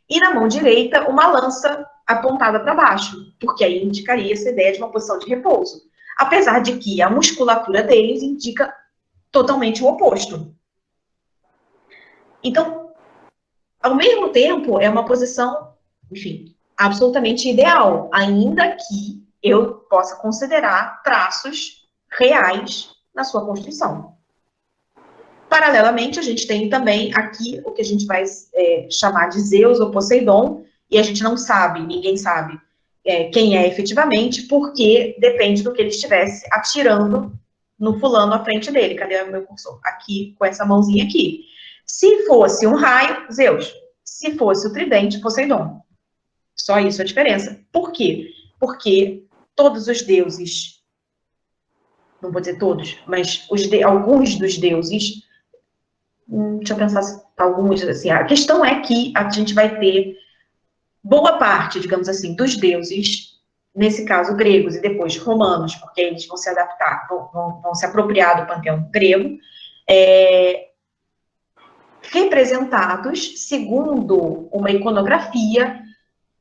e na mão direita, uma lança apontada para baixo, porque aí indicaria essa ideia de uma posição de repouso. Apesar de que a musculatura deles indica totalmente o oposto. Então, ao mesmo tempo, é uma posição, enfim, absolutamente ideal, ainda que eu possa considerar traços reais na sua constituição. Paralelamente, a gente tem também aqui o que a gente vai chamar de Zeus ou Poseidon, e a gente não sabe, ninguém sabe quem é efetivamente, porque depende do que ele estivesse atirando no fulano à frente dele. Cadê o meu cursor? Aqui, com essa mãozinha aqui. Se fosse um raio, Zeus. Se fosse o tridente, Poseidon. Só isso a diferença. Por quê? Porque todos os deuses, não vou dizer todos, mas alguns dos deuses, deixa eu pensar se alguns, assim, a questão é que a gente vai ter boa parte, digamos assim, dos deuses, nesse caso gregos e depois romanos, porque eles vão se adaptar, vão se apropriar do panteão grego, representados segundo uma iconografia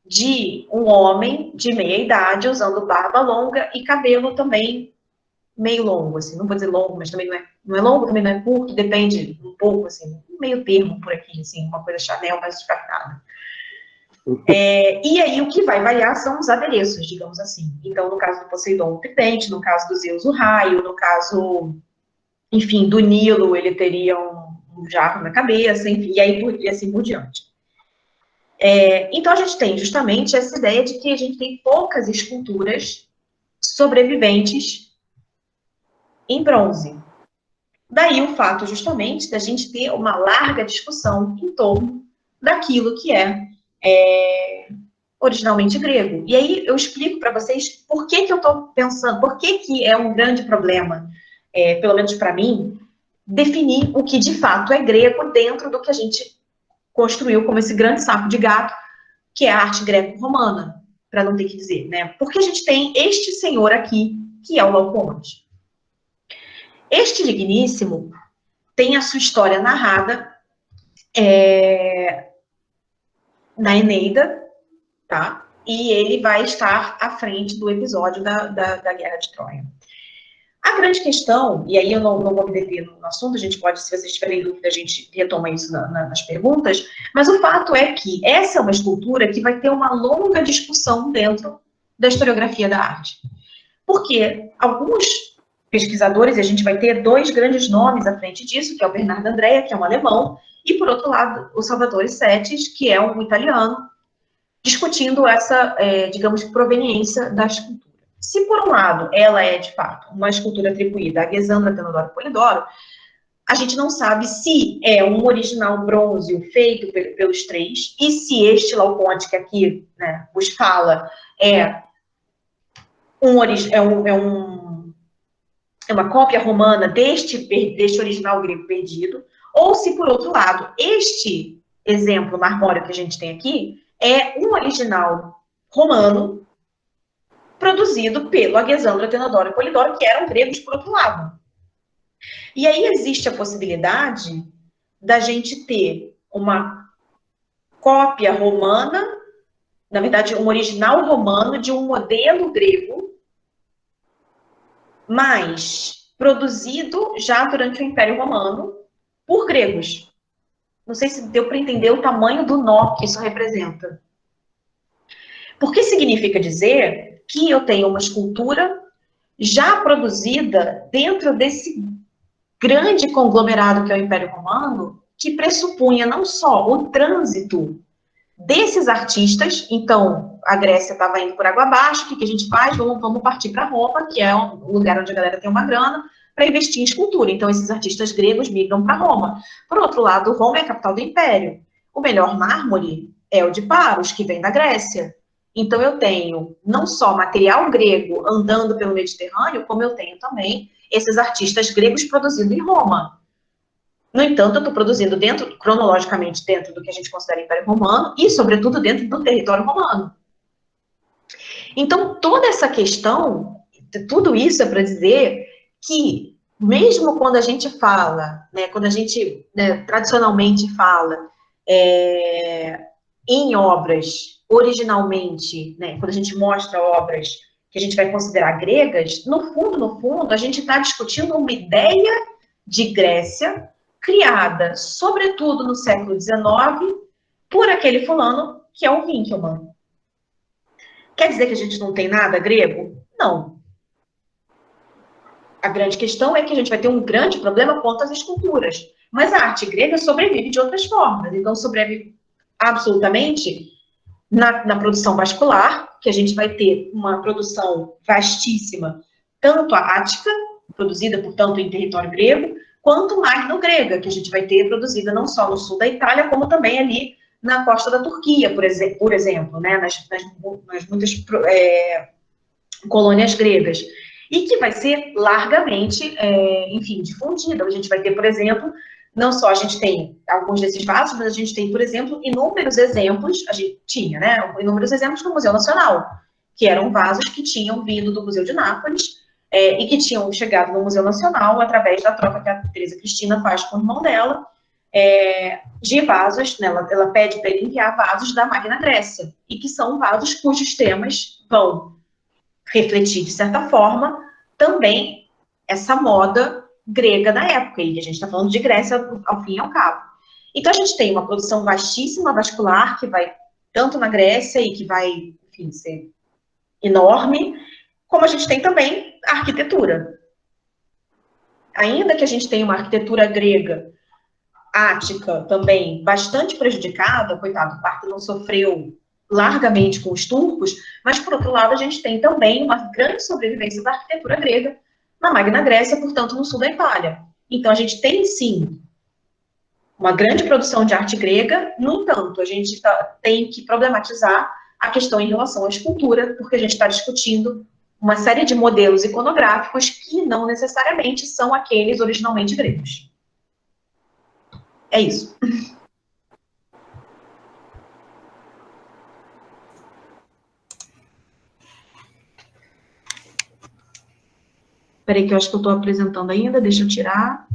de um homem de meia idade, usando barba longa e cabelo também meio longo, assim, não vou dizer longo, mas também não é longo, também não é curto, depende um pouco, assim, meio termo por aqui, assim, uma coisa Chanel mais descartada. E aí o que vai variar são os adereços, digamos assim. Então, no caso do Poseidon, o tridente, no caso do Zeus, o raio, no caso, enfim, do Nilo, ele teria um jarro na cabeça, enfim, e assim por diante. Então, a gente tem justamente essa ideia de que a gente tem poucas esculturas sobreviventes em bronze. Daí o fato, justamente, da gente ter uma larga discussão em torno daquilo que é originalmente grego. E aí eu explico para vocês por que eu estou pensando, por que é um grande problema, pelo menos para mim, definir o que de fato é grego dentro do que a gente construiu como esse grande saco de gato, que é a arte greco-romana, para não ter que dizer, né? Porque a gente tem este senhor aqui, que é o Laocoonte. Este digníssimo tem a sua história narrada na Eneida, tá? E ele vai estar à frente do episódio da Guerra de Troia. A grande questão, e aí eu não vou me deter no assunto, a gente pode, se vocês tiverem dúvida, a gente retoma isso nas perguntas, mas o fato é que essa é uma escultura que vai ter uma longa discussão dentro da historiografia da arte. Porque alguns pesquisadores, e a gente vai ter dois grandes nomes à frente disso, que é o Bernardo Andrea, que é um alemão, e, por outro lado, o Salvatore Settis, que é um italiano, discutindo essa, digamos, proveniência da escultura. Se, por um lado, ela é, de fato, uma escultura atribuída a Gesandra Tenodoro Polidoro, a gente não sabe se é um original bronze feito pelos três, e se este Laocoonte que aqui, né, vos fala é uma cópia romana deste original grego perdido, ou se, por outro lado, este exemplo marmóreo que a gente tem aqui é um original romano produzido pelo Agesandro, Tenodoro e Polidoro, que eram gregos por outro lado. E aí existe a possibilidade da gente ter uma cópia romana, na verdade, um original romano de um modelo grego, mas produzido já durante o Império Romano por gregos. Não sei se deu para entender o tamanho do nó que isso representa. Porque significa dizer que eu tenho uma escultura já produzida dentro desse grande conglomerado que é o Império Romano, que pressupunha não só o trânsito desses artistas. Então, a Grécia estava indo por água abaixo, o que a gente faz? Vamos partir para Roma, que é um lugar onde a galera tem uma grana, para investir em escultura. Então, esses artistas gregos migram para Roma. Por outro lado, Roma é a capital do Império. O melhor mármore é o de Paros, que vem da Grécia. Então, eu tenho não só material grego andando pelo Mediterrâneo, como eu tenho também esses artistas gregos produzindo em Roma. No entanto, eu estou produzindo cronologicamente dentro do que a gente considera Império Romano e, sobretudo, dentro do território romano. Então, toda essa questão, tudo isso é para dizer que, mesmo quando a gente fala, né, quando a gente tradicionalmente fala em obras, originalmente, né, quando a gente mostra obras que a gente vai considerar gregas, no fundo, a gente está discutindo uma ideia de Grécia criada, sobretudo no século XIX, por aquele fulano que é o Winckelmann. Quer dizer que a gente não tem nada grego? Não. A grande questão é que a gente vai ter um grande problema quanto às esculturas. Mas a arte grega sobrevive de outras formas. Então, sobrevive absolutamente na produção vascular, que a gente vai ter uma produção vastíssima, tanto a ática, produzida, portanto, em território grego, quanto magno-grega, que a gente vai ter produzida não só no sul da Itália, como também ali na costa da Turquia, por exemplo, né, nas muitas colônias gregas, e que vai ser largamente, enfim, difundida. A gente vai ter, por exemplo, não só a gente tem alguns desses vasos, mas a gente tem, por exemplo, inúmeros exemplos, a gente tinha, né, inúmeros exemplos no Museu Nacional, que eram vasos que tinham vindo do Museu de Nápoles, e que tinham chegado no Museu Nacional através da troca que a Teresa Cristina faz com o irmão dela, de vasos, né, ela pede para ele enviar vasos da Magna Grécia, e que são vasos cujos temas vão refletir, de certa forma, também essa moda grega da época, e a gente está falando de Grécia ao fim e ao cabo. Então, a gente tem uma produção vastíssima vascular, que vai tanto na Grécia e que vai, enfim, ser enorme, como a gente tem também a arquitetura. Ainda que a gente tenha uma arquitetura grega, ática, também bastante prejudicada, coitado, o Parthenon sofreu largamente com os turcos, mas, por outro lado, a gente tem também uma grande sobrevivência da arquitetura grega na Magna Grécia, portanto, no sul da Itália. Então, a gente tem, sim, uma grande produção de arte grega, no entanto, a gente tem que problematizar a questão em relação à escultura, porque a gente está discutindo uma série de modelos iconográficos que não necessariamente são aqueles originalmente gregos. É isso. Espera aí que eu acho que eu estou apresentando ainda, deixa eu tirar.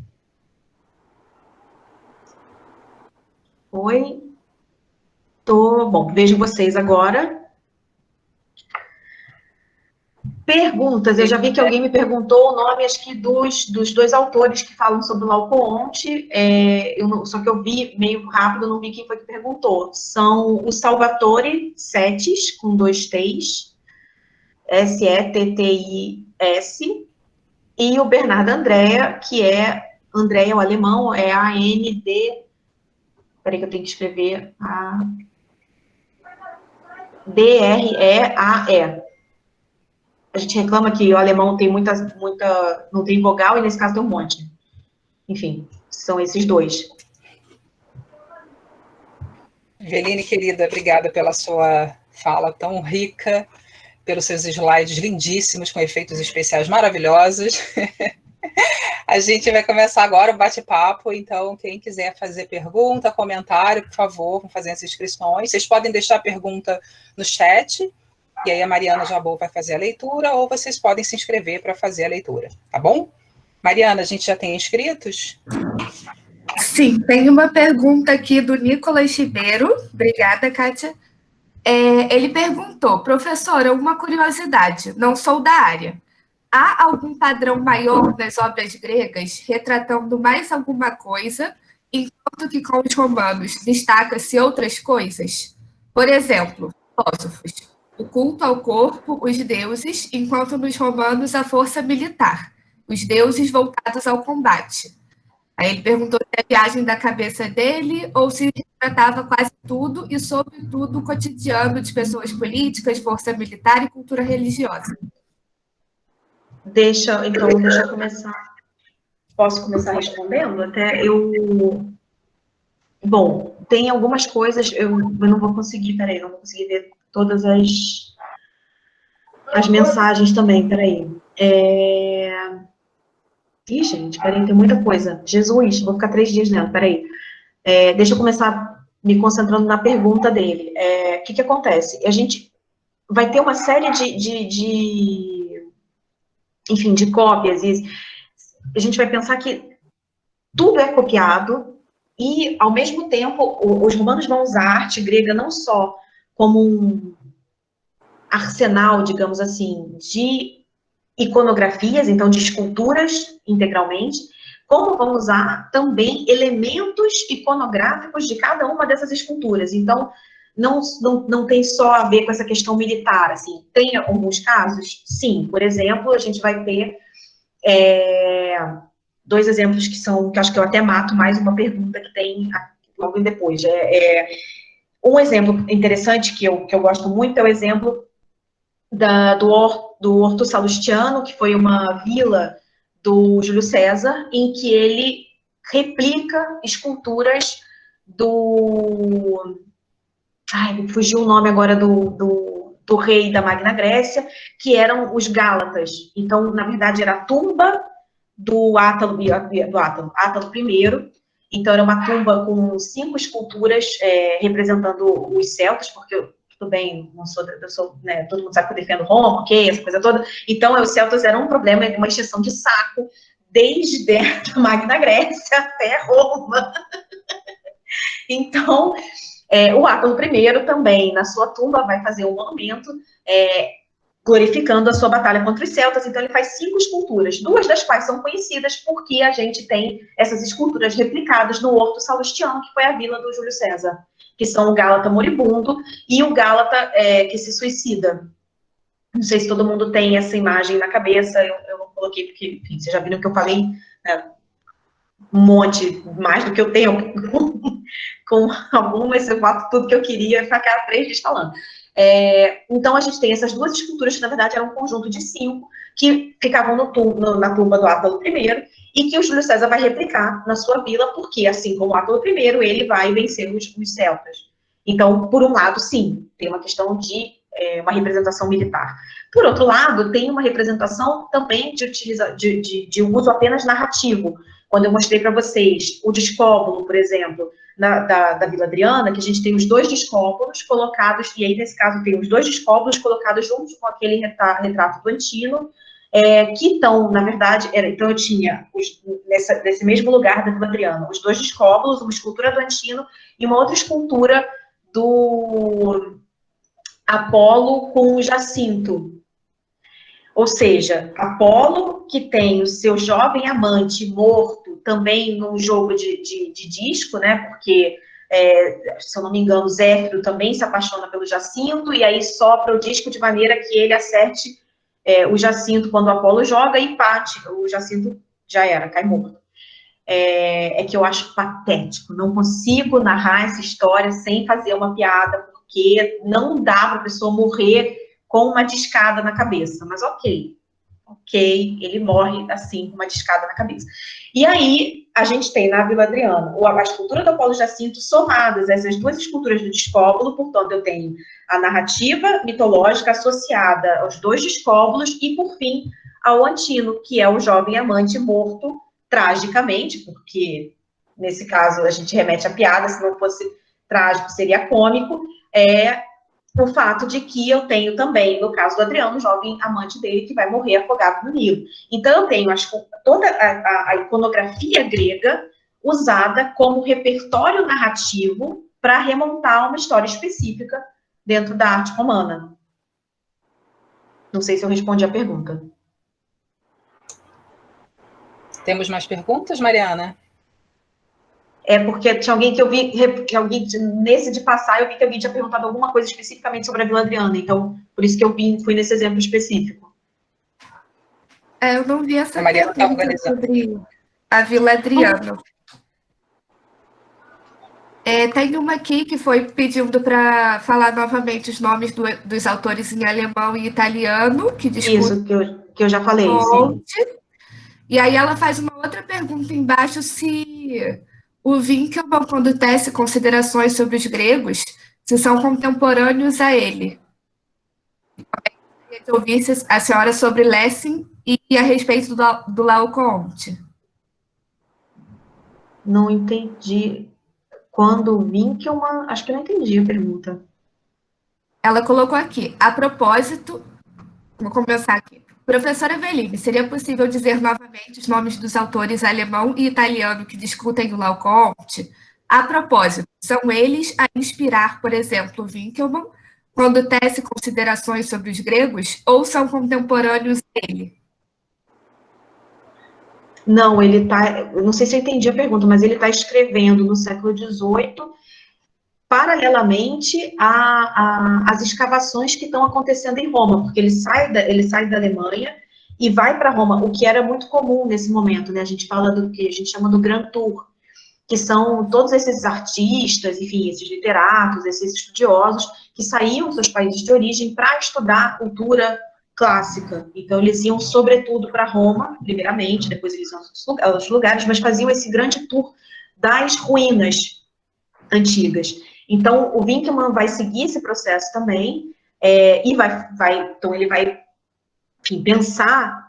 Oi. Bom, vejo vocês agora. Perguntas, eu já vi que alguém me perguntou o nome, acho que dos dois autores que falam sobre o Laocoonte, só que eu vi meio rápido, não vi quem foi que perguntou. São o Salvatore Settis, com 2 T's, S-E-T-T-I-S, e o Bernardo Andrea, que é, Andrea, o alemão, é A-N-D, peraí que eu tenho que escrever, D-R-E-A-E. A gente reclama que o alemão tem não tem vogal, e nesse caso tem um monte. Enfim, são esses dois. Eveline, querida, obrigada pela sua fala tão rica, pelos seus slides lindíssimos, com efeitos especiais maravilhosos. A gente vai começar agora o bate-papo, então quem quiser fazer pergunta, comentário, por favor, vão fazer as inscrições. Vocês podem deixar a pergunta no chat, e aí a Mariana Jabot vai fazer a leitura, ou vocês podem se inscrever para fazer a leitura, tá bom? Mariana, a gente já tem inscritos? Sim, tem uma pergunta aqui do Nicolas Ribeiro. Obrigada, Kátia. Ele perguntou, professora, uma curiosidade, não sou da área. Há algum padrão maior nas obras gregas retratando mais alguma coisa, enquanto que com os romanos destaca-se outras coisas? Por exemplo, filósofos. o culto ao corpo, os deuses, enquanto nos romanos a força militar, os deuses voltados ao combate. Aí ele perguntou se é a viagem da cabeça dele ou se tratava quase tudo e, sobretudo, o cotidiano de pessoas políticas, força militar e cultura religiosa. Deixa eu começar. Posso começar respondendo? Bom, tem algumas coisas, eu não vou conseguir, peraí, não vou conseguir ver todas as mensagens também, peraí. Ih, gente, peraí, tem muita coisa. Jesus, vou ficar 3 dias lendo, peraí. Deixa eu começar me concentrando na pergunta dele. O que acontece? A gente vai ter uma série enfim, de cópias, e a gente vai pensar que tudo é copiado, e, ao mesmo tempo, os romanos vão usar a arte grega não só como um arsenal, digamos assim, de iconografias, então de esculturas integralmente, como vão usar também elementos iconográficos de cada uma dessas esculturas. Então, não tem só a ver com essa questão militar, assim. Tem alguns casos? Sim. Por exemplo, a gente vai ter 2 exemplos que acho que eu até mato mais uma pergunta que tem logo depois. Um exemplo interessante que eu gosto muito é o exemplo do Horto Salustiano, que foi uma vila do Júlio César, em que ele replica esculturas fugiu o nome agora do rei da Magna Grécia, que eram os Gálatas. Então, na verdade, era a tumba do Átalo I. Então, era uma tumba com 5 esculturas representando os celtas, porque tudo bem, né, todo mundo sabe que eu defendo Roma, ok, essa coisa toda. Então, os celtas eram um problema, uma extensão de saco, desde a Magna Grécia até Roma. Então, o Átalo I também, na sua tumba, vai fazer um monumento glorificando a sua batalha contra os celtas. Então, ele faz 5 esculturas, 2 das quais são conhecidas porque a gente tem essas esculturas replicadas no Horto Salustiano, que foi a vila do Júlio César, que são o Gálata moribundo e o Gálata que se suicida. Não sei se todo mundo tem essa imagem na cabeça, eu não coloquei porque, enfim, vocês já viram que eu falei, né, um monte, mais do que eu tenho, com algumas, eu boto tudo que eu queria e ficar 3 dias falando. Então, a gente tem essas 2 esculturas, que na verdade eram um conjunto de 5, que ficavam na tumba do Átalo I, e que o Júlio César vai replicar na sua vila, porque, assim como o Átalo I, ele vai vencer os celtas. Então, por um lado, sim, tem uma questão de uma representação militar. Por outro lado, tem uma representação também de uso apenas narrativo. Quando eu mostrei para vocês o discóbulo, por exemplo, da Vila Adriana, que a gente tem os 2 discóbulos colocados, e aí, nesse caso, tem os 2 discóbulos colocados junto com aquele retrato do Antino, que estão, na verdade, então eu tinha, nesse mesmo lugar da Vila Adriana, os 2 discóbulos, uma escultura do Antino e uma outra escultura do Apolo com o Jacinto. Ou seja, Apolo, que tem o seu jovem amante morto também num jogo de disco, né? Porque, se eu não me engano, Zéfiro também se apaixona pelo Jacinto, e aí sopra o disco de maneira que ele acerte o Jacinto quando o Apolo joga e empate. O Jacinto já era, cai morto. Que eu acho patético. Não consigo narrar essa história sem fazer uma piada, porque não dá para a pessoa morrer com uma discada na cabeça, mas ok, ele morre assim, com uma discada na cabeça. E aí, a gente tem na Vila Adriana a escultura do Apolo Jacinto somadas a essas 2 esculturas do discóbulo, portanto, eu tenho a narrativa mitológica associada aos 2 discóbulos e, por fim, ao Antino, que é o jovem amante morto tragicamente, porque, nesse caso, a gente remete à piada, se não fosse trágico, seria cômico, o fato de que eu tenho também, no caso do Adriano, o jovem amante dele que vai morrer afogado no Nilo. Então, eu tenho toda a iconografia grega usada como repertório narrativo para remontar uma história específica dentro da arte romana. Não sei se eu respondi a pergunta. Temos mais perguntas, Mariana? É porque tinha alguém que eu vi, que alguém, nesse de passar, eu vi que alguém tinha perguntado alguma coisa especificamente sobre a Vila Adriana, então, por isso que eu fui nesse exemplo específico. Eu não vi essa A Mariana tá pergunta organizando. sobre a Vila Adriana. Tem uma aqui que foi pedindo para falar novamente os nomes dos autores em alemão e italiano, que discutem Isso, que eu já falei, sim. Conte. E aí ela faz uma outra pergunta embaixo se o Winkelmann, quando tece considerações sobre os gregos, se são contemporâneos a ele. Eu ouvi a senhora sobre Lessing e a respeito do Laocoonte. Não entendi. Quando o Winkelmann... Acho que não entendi a pergunta. Ela colocou aqui, a propósito, vou começar aqui. Professora Eveline, seria possível dizer novamente os nomes dos autores alemão e italiano que discutem o Laocoonte? A propósito, são eles a inspirar, por exemplo, Winkelmann, quando tece considerações sobre os gregos, ou são contemporâneos dele? Não, ele está... Eu não sei se eu entendi a pergunta, mas ele está escrevendo no século XVIII, paralelamente às escavações que estão acontecendo em Roma, porque ele sai da Alemanha e vai para Roma, o que era muito comum nesse momento, né? A gente fala do que a gente chama do Grand Tour, que são todos esses artistas, enfim, esses literatos, esses estudiosos, que saíam dos seus países de origem para estudar a cultura clássica. Então, eles iam, sobretudo, para Roma, primeiramente, depois eles iam a outros lugares, mas faziam esse grande tour das ruínas antigas. Então, o Winkelmann vai seguir esse processo também, e então ele vai, enfim, pensar,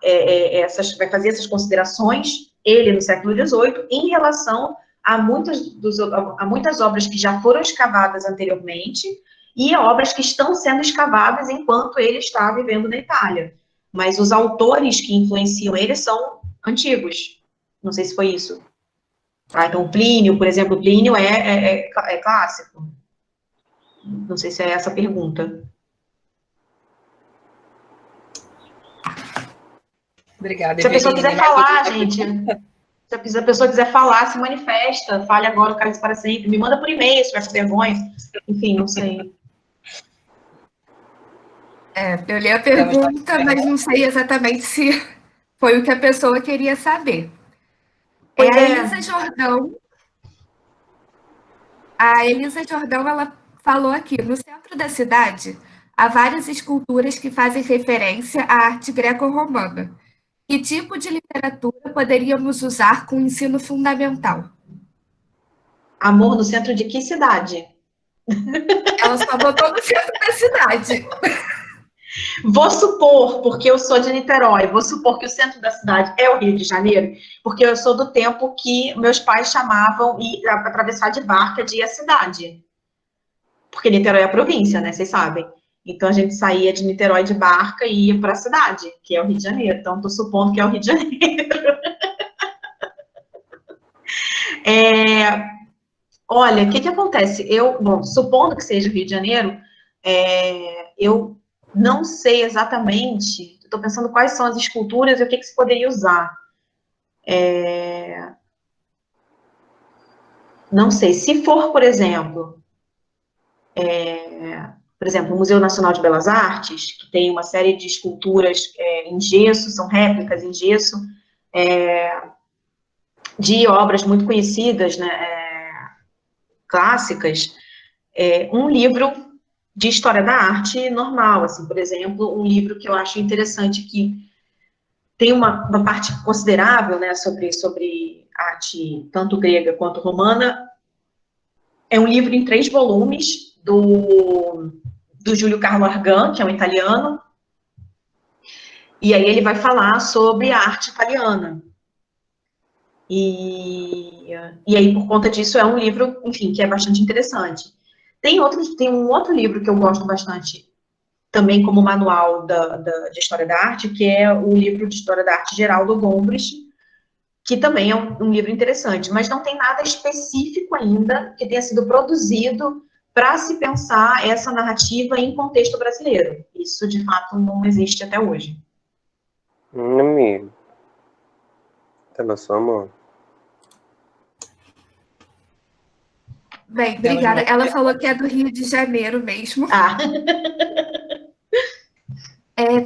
vai fazer essas considerações, ele no século XVIII, em relação a muitas obras que já foram escavadas anteriormente, e obras que estão sendo escavadas enquanto ele está vivendo na Itália. Mas os autores que influenciam ele são antigos. Não sei se foi isso. Então, Plínio, por exemplo, Plínio é clássico. Não sei se é essa a pergunta. Obrigada, Se a pessoa Eveline. quiser falar, gente, se a pessoa quiser falar, se manifesta, fale agora, o cara para sempre, me manda por e-mail, se tiver com vergonha. Enfim, não sei. Eu li a pergunta, mas não sei exatamente se foi o que a pessoa queria saber. A Elisa Jordão, ela falou aqui, no centro da cidade, há várias esculturas que fazem referência à arte greco-romana. Que tipo de literatura poderíamos usar com o ensino fundamental? Amor, no centro de que cidade? Ela só botou no centro da cidade. Vou supor, porque eu sou de Niterói, vou supor que o centro da cidade é o Rio de Janeiro, porque eu sou do tempo que meus pais chamavam e atravessar de barca de ir à cidade. Porque Niterói é a província, né? Vocês sabem. Então, a gente saía de Niterói de barca e ia para a cidade, que é o Rio de Janeiro. Então, estou supondo que é o Rio de Janeiro. Olha, o que acontece? Supondo que seja o Rio de Janeiro, eu não sei exatamente, estou pensando quais são as esculturas e o que se poderia usar. Não sei, se for, por exemplo, o Museu Nacional de Belas Artes, que tem uma série de esculturas em gesso, são réplicas em gesso, de obras muito conhecidas, né, clássicas, um livro de história da arte normal, assim, por exemplo, um livro que eu acho interessante, que tem uma parte considerável, né, sobre arte tanto grega quanto romana, é um livro em 3 volumes, do Júlio Carlo Argan, que é um italiano, e aí ele vai falar sobre a arte italiana. E aí, por conta disso, é um livro, enfim, que é bastante interessante. Tem um outro livro que eu gosto bastante, também como manual de História da Arte, que é o livro de História da Arte Geral do Gombrich, que também é um livro interessante, mas não tem nada específico ainda que tenha sido produzido para se pensar essa narrativa em contexto brasileiro. Isso, de fato, não existe até hoje. Amigo. Tá na sua mão. Bem, obrigada. Ela falou que é do Rio de Janeiro mesmo. Ah,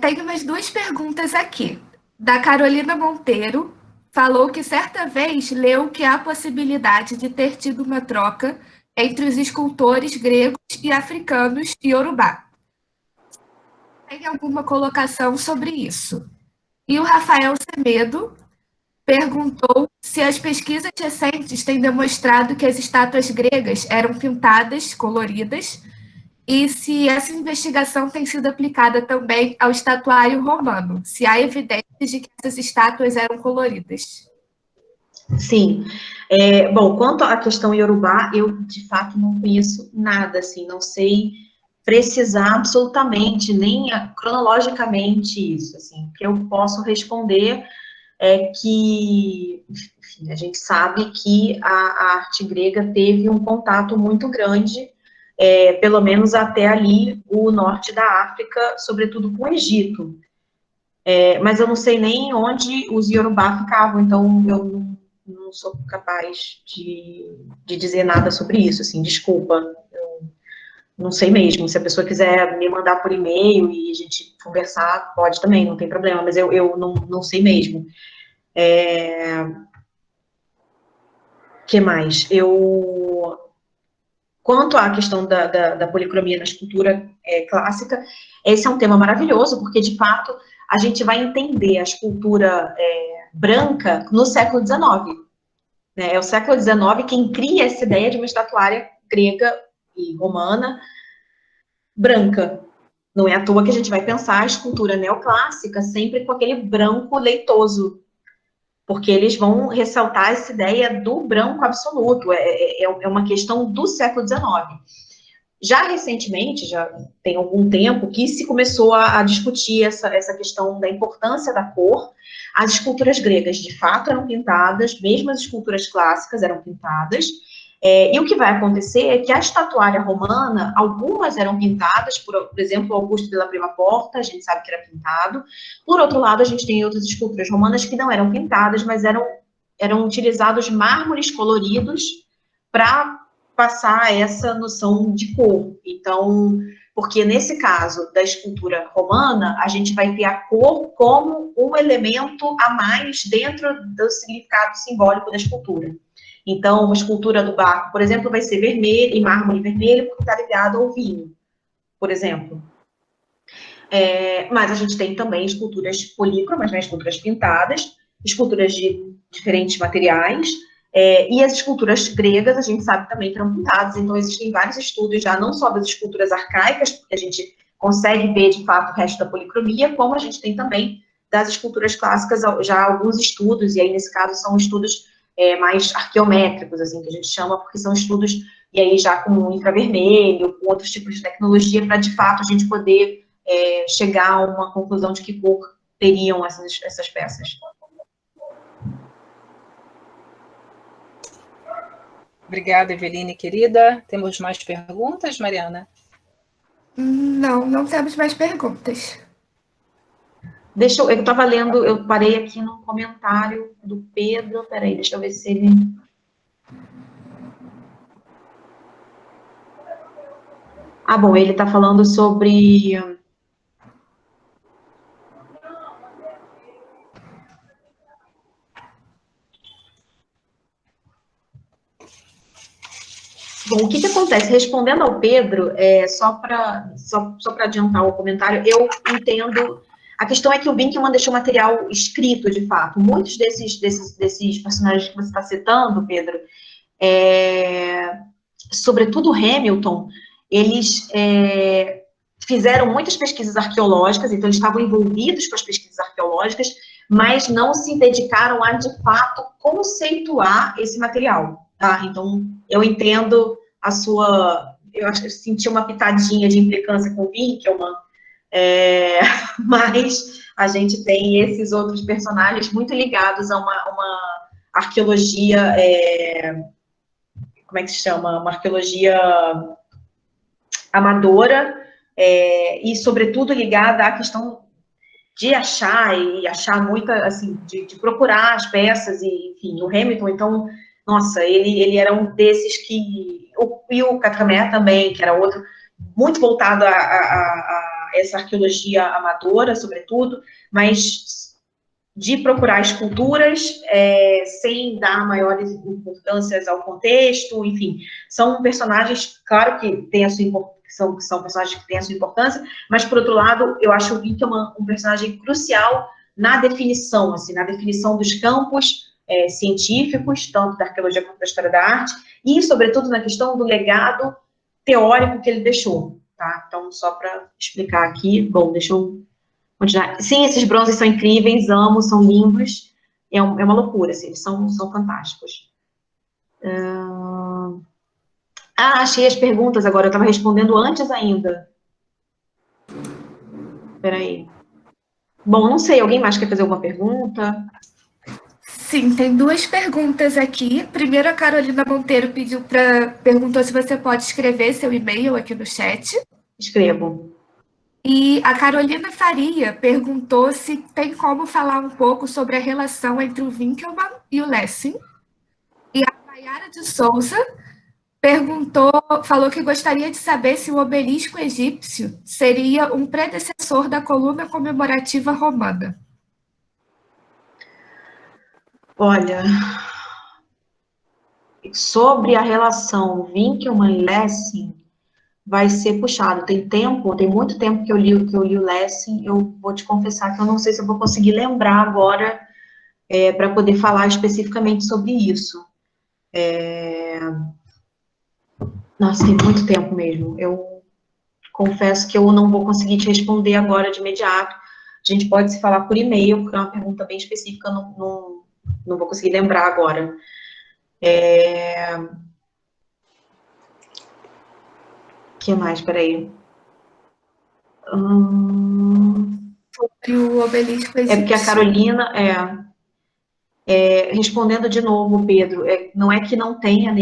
Tenho umas 2 perguntas aqui. Da Carolina Monteiro, falou que certa vez leu que há a possibilidade de ter tido uma troca entre os escultores gregos e africanos iorubá. Tem alguma colocação sobre isso? E o Rafael Semedo perguntou se as pesquisas recentes têm demonstrado que as estátuas gregas eram pintadas, coloridas, e se essa investigação tem sido aplicada também ao estatuário romano, se há evidências de que essas estátuas eram coloridas. sim. Bom, quanto à questão iorubá, eu, de fato, não conheço nada, assim, não sei precisar absolutamente, nem cronologicamente isso, assim. O que eu posso responder é que, enfim, a gente sabe que a arte grega teve um contato muito grande, pelo menos até ali, o norte da África, sobretudo com o Egito. Mas eu não sei nem onde os Yorubá ficavam, então eu não sou capaz de dizer nada sobre isso, assim, desculpa. Eu não sei mesmo. Se a pessoa quiser me mandar por e-mail e a gente conversar, pode também, não tem problema, mas eu não sei mesmo. Que mais? Quanto à questão da policromia na escultura clássica, esse é um tema maravilhoso, porque, de fato, a gente vai entender a escultura branca no século XIX. Né? É o século XIX quem cria essa ideia de uma estatuária grega e romana branca. Não é à toa que a gente vai pensar a escultura neoclássica sempre com aquele branco leitoso, porque eles vão ressaltar essa ideia do branco absoluto, é uma questão do século XIX. Já recentemente, já tem algum tempo, que se começou a discutir essa questão da importância da cor. As esculturas gregas, de fato, eram pintadas, mesmo as esculturas clássicas eram pintadas, e o que vai acontecer é que a estatuária romana, algumas eram pintadas, por exemplo, Augusto della Prima Porta, a gente sabe que era pintado. Por outro lado, a gente tem outras esculturas romanas que não eram pintadas, mas eram utilizados mármores coloridos para passar essa noção de cor. Então, porque nesse caso da escultura romana, a gente vai ter a cor como um elemento a mais dentro do significado simbólico da escultura. Então, uma escultura do barco, por exemplo, vai ser vermelha, em mármore vermelho, porque está ligado ao vinho, por exemplo. Mas a gente tem também esculturas polícromas, né, esculturas pintadas, esculturas de diferentes materiais, e as esculturas gregas, a gente sabe também que eram pintadas. Então, existem vários estudos já, não só das esculturas arcaicas, porque a gente consegue ver, de fato, o resto da policromia, como a gente tem também das esculturas clássicas, já alguns estudos, e aí, nesse caso, são estudos mais arqueométricos, assim, que a gente chama, porque são estudos, e aí já com infravermelho, com outros tipos de tecnologia, para, de fato, a gente poder chegar a uma conclusão de que cor teriam essas peças. Obrigada, Eveline, querida. Temos mais perguntas, Mariana? Não temos mais perguntas. Eu estava lendo, eu parei aqui no comentário do Pedro, peraí, deixa eu ver se ele... Ah, bom, ele está falando sobre... Bom, o que acontece? Respondendo ao Pedro, só para adiantar o comentário, eu entendo... A questão é que o Winckelmann deixou material escrito, de fato. Muitos desses personagens que você está citando, Pedro, sobretudo Hamilton, eles fizeram muitas pesquisas arqueológicas, então eles estavam envolvidos com as pesquisas arqueológicas, mas não se dedicaram a, de fato, conceituar esse material, tá? Então, eu entendo a sua... Eu senti uma pitadinha de implicância com o Winckelmann, mas a gente tem esses outros personagens muito ligados a uma arqueologia, como é que se chama? Uma arqueologia amadora, e sobretudo ligada à questão de achar muita, assim, de procurar as peças, e enfim, o Hamilton, então, nossa, ele era um desses que, e o Catamé também, que era outro, muito voltado a essa arqueologia amadora, sobretudo, mas de procurar esculturas sem dar maiores importâncias ao contexto, enfim, são personagens, claro que tem a sua são personagens que têm a sua importância, mas, por outro lado, eu acho o Winkelmann um personagem crucial na definição, assim, na definição dos campos científicos, tanto da arqueologia quanto da história da arte, e, sobretudo, na questão do legado teórico que ele deixou, tá? Então, só para explicar aqui, bom, deixa eu continuar. Sim, esses bronzes são incríveis, amo, são lindos, é uma loucura, assim, eles são fantásticos. Achei as perguntas agora, eu estava respondendo antes ainda. Espera aí. Bom, não sei, alguém mais quer fazer alguma pergunta? Sim, tem 2 perguntas aqui. Primeiro, a Carolina Monteiro perguntou se você pode escrever seu e-mail aqui no chat. Escrevo. E a Carolina Faria perguntou se tem como falar um pouco sobre a relação entre o Winkelmann e o Lessing. E a Mayara de Souza falou que gostaria de saber se o obelisco egípcio seria um predecessor da coluna comemorativa romana. Olha, sobre a relação Winkelmann e Lessing, vai ser puxado. Tem muito tempo que eu li o Lessing, eu vou te confessar que eu não sei se eu vou conseguir lembrar agora para poder falar especificamente sobre isso. Nossa, tem muito tempo mesmo. Eu confesso que eu não vou conseguir te responder agora de imediato. A gente pode se falar por e-mail, porque é uma pergunta bem específica, não vou conseguir lembrar agora. O que mais? Peraí. Sobre o obelisco egípcio. É porque a Carolina... respondendo de novo, Pedro, não é que não tenha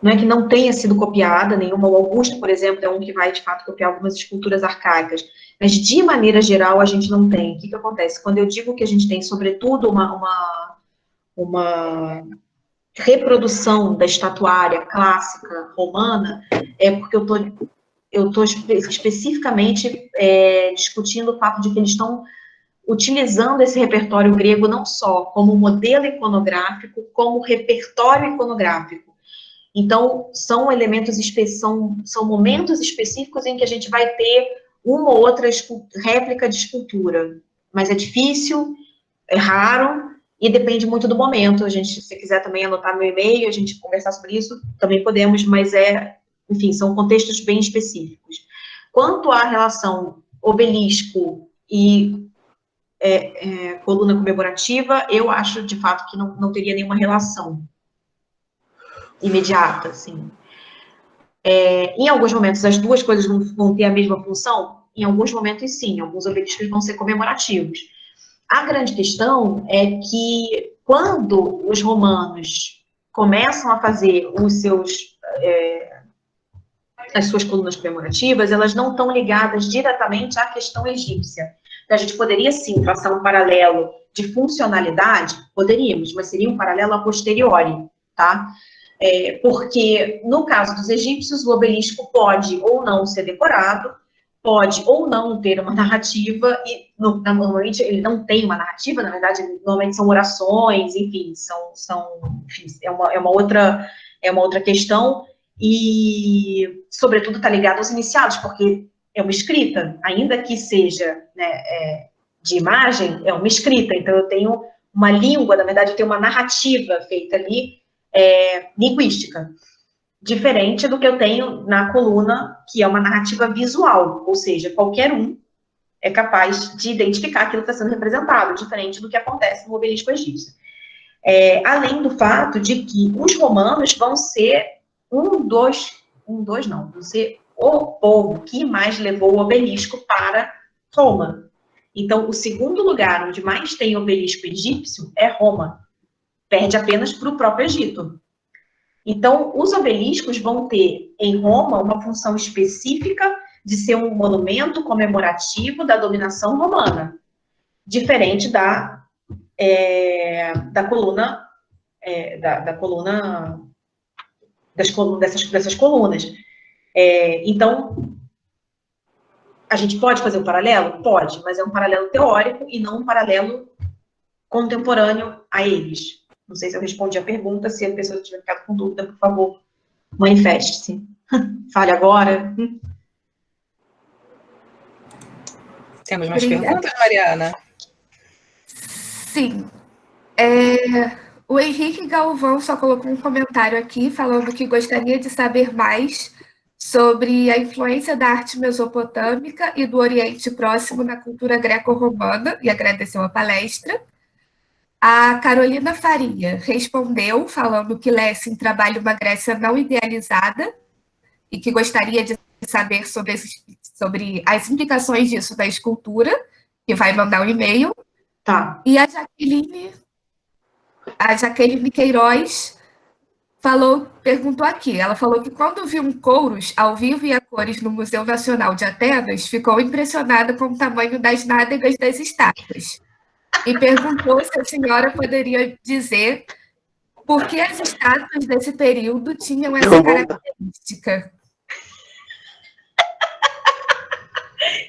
não é que não tenha sido copiada nenhuma. O Augusto, por exemplo, é um que vai, de fato, copiar algumas esculturas arcaicas. Mas, de maneira geral, a gente não tem. O que acontece? Quando eu digo que a gente tem, sobretudo, uma reprodução da estatuária clássica romana, é porque eu estou especificamente discutindo o fato de que eles estão utilizando esse repertório grego não só como modelo iconográfico, como repertório iconográfico. Então, são elementos, são momentos específicos em que a gente vai ter uma ou outra réplica de escultura. Mas é difícil, é raro, e depende muito do momento. Se quiser também anotar meu e-mail, a gente conversar sobre isso, também podemos, mas enfim, são contextos bem específicos. Quanto à relação obelisco e coluna comemorativa, eu acho, de fato, que não teria nenhuma relação imediata, assim. Em alguns momentos, as duas coisas vão ter a mesma função? Em alguns momentos, sim. Alguns obeliscos vão ser comemorativos. A grande questão é que, quando os romanos começam a fazer as suas colunas comemorativas, elas não estão ligadas diretamente à questão egípcia. Então, a gente poderia, sim, traçar um paralelo de funcionalidade? Poderíamos, mas seria um paralelo a posteriori, tá? Porque, no caso dos egípcios, o obelisco pode ou não ser decorado, pode ou não ter uma narrativa, e normalmente ele não tem uma narrativa, na verdade, normalmente são orações, enfim, enfim, é uma outra questão, e, sobretudo, está ligado aos iniciados, porque é uma escrita, ainda que seja de imagem, é uma escrita, então eu tenho uma língua, na verdade, eu tenho uma narrativa feita ali, linguística, diferente do que eu tenho na coluna, que é uma narrativa visual, ou seja, qualquer um é capaz de identificar aquilo que está sendo representado, diferente do que acontece no obelisco egípcio. Além do fato de que os romanos vão ser vão ser o povo que mais levou o obelisco para Roma. Então, o segundo lugar onde mais tem obelisco egípcio é Roma. Perde apenas para o próprio Egito. Então, os obeliscos vão ter, em Roma, uma função específica de ser um monumento comemorativo da dominação romana, diferente da coluna da coluna, dessas colunas. Então, a gente pode fazer um paralelo? Pode, mas é um paralelo teórico e não um paralelo contemporâneo a eles. Não sei se eu respondi a pergunta, se a pessoa tiver ficado com dúvida, por favor, manifeste-se. Fale agora. Temos mais Obrigada. perguntas, Mariana? Sim. O Henrique Galvão só colocou um comentário aqui falando que gostaria de saber mais sobre a influência da arte mesopotâmica e do Oriente Próximo na cultura greco-romana e agradeceu a palestra. A Carolina Faria respondeu falando que Lessing trabalha uma Grécia não idealizada e que gostaria de saber sobre as implicações disso na escultura, que vai mandar um e-mail. Tá. E a Jaqueline Queiroz perguntou aqui, ela falou que quando viu um Kouros ao vivo e a cores no Museu Nacional de Atenas, ficou impressionada com o tamanho das nádegas das estátuas. E perguntou se a senhora poderia dizer por que as estátuas desse período tinham essa característica.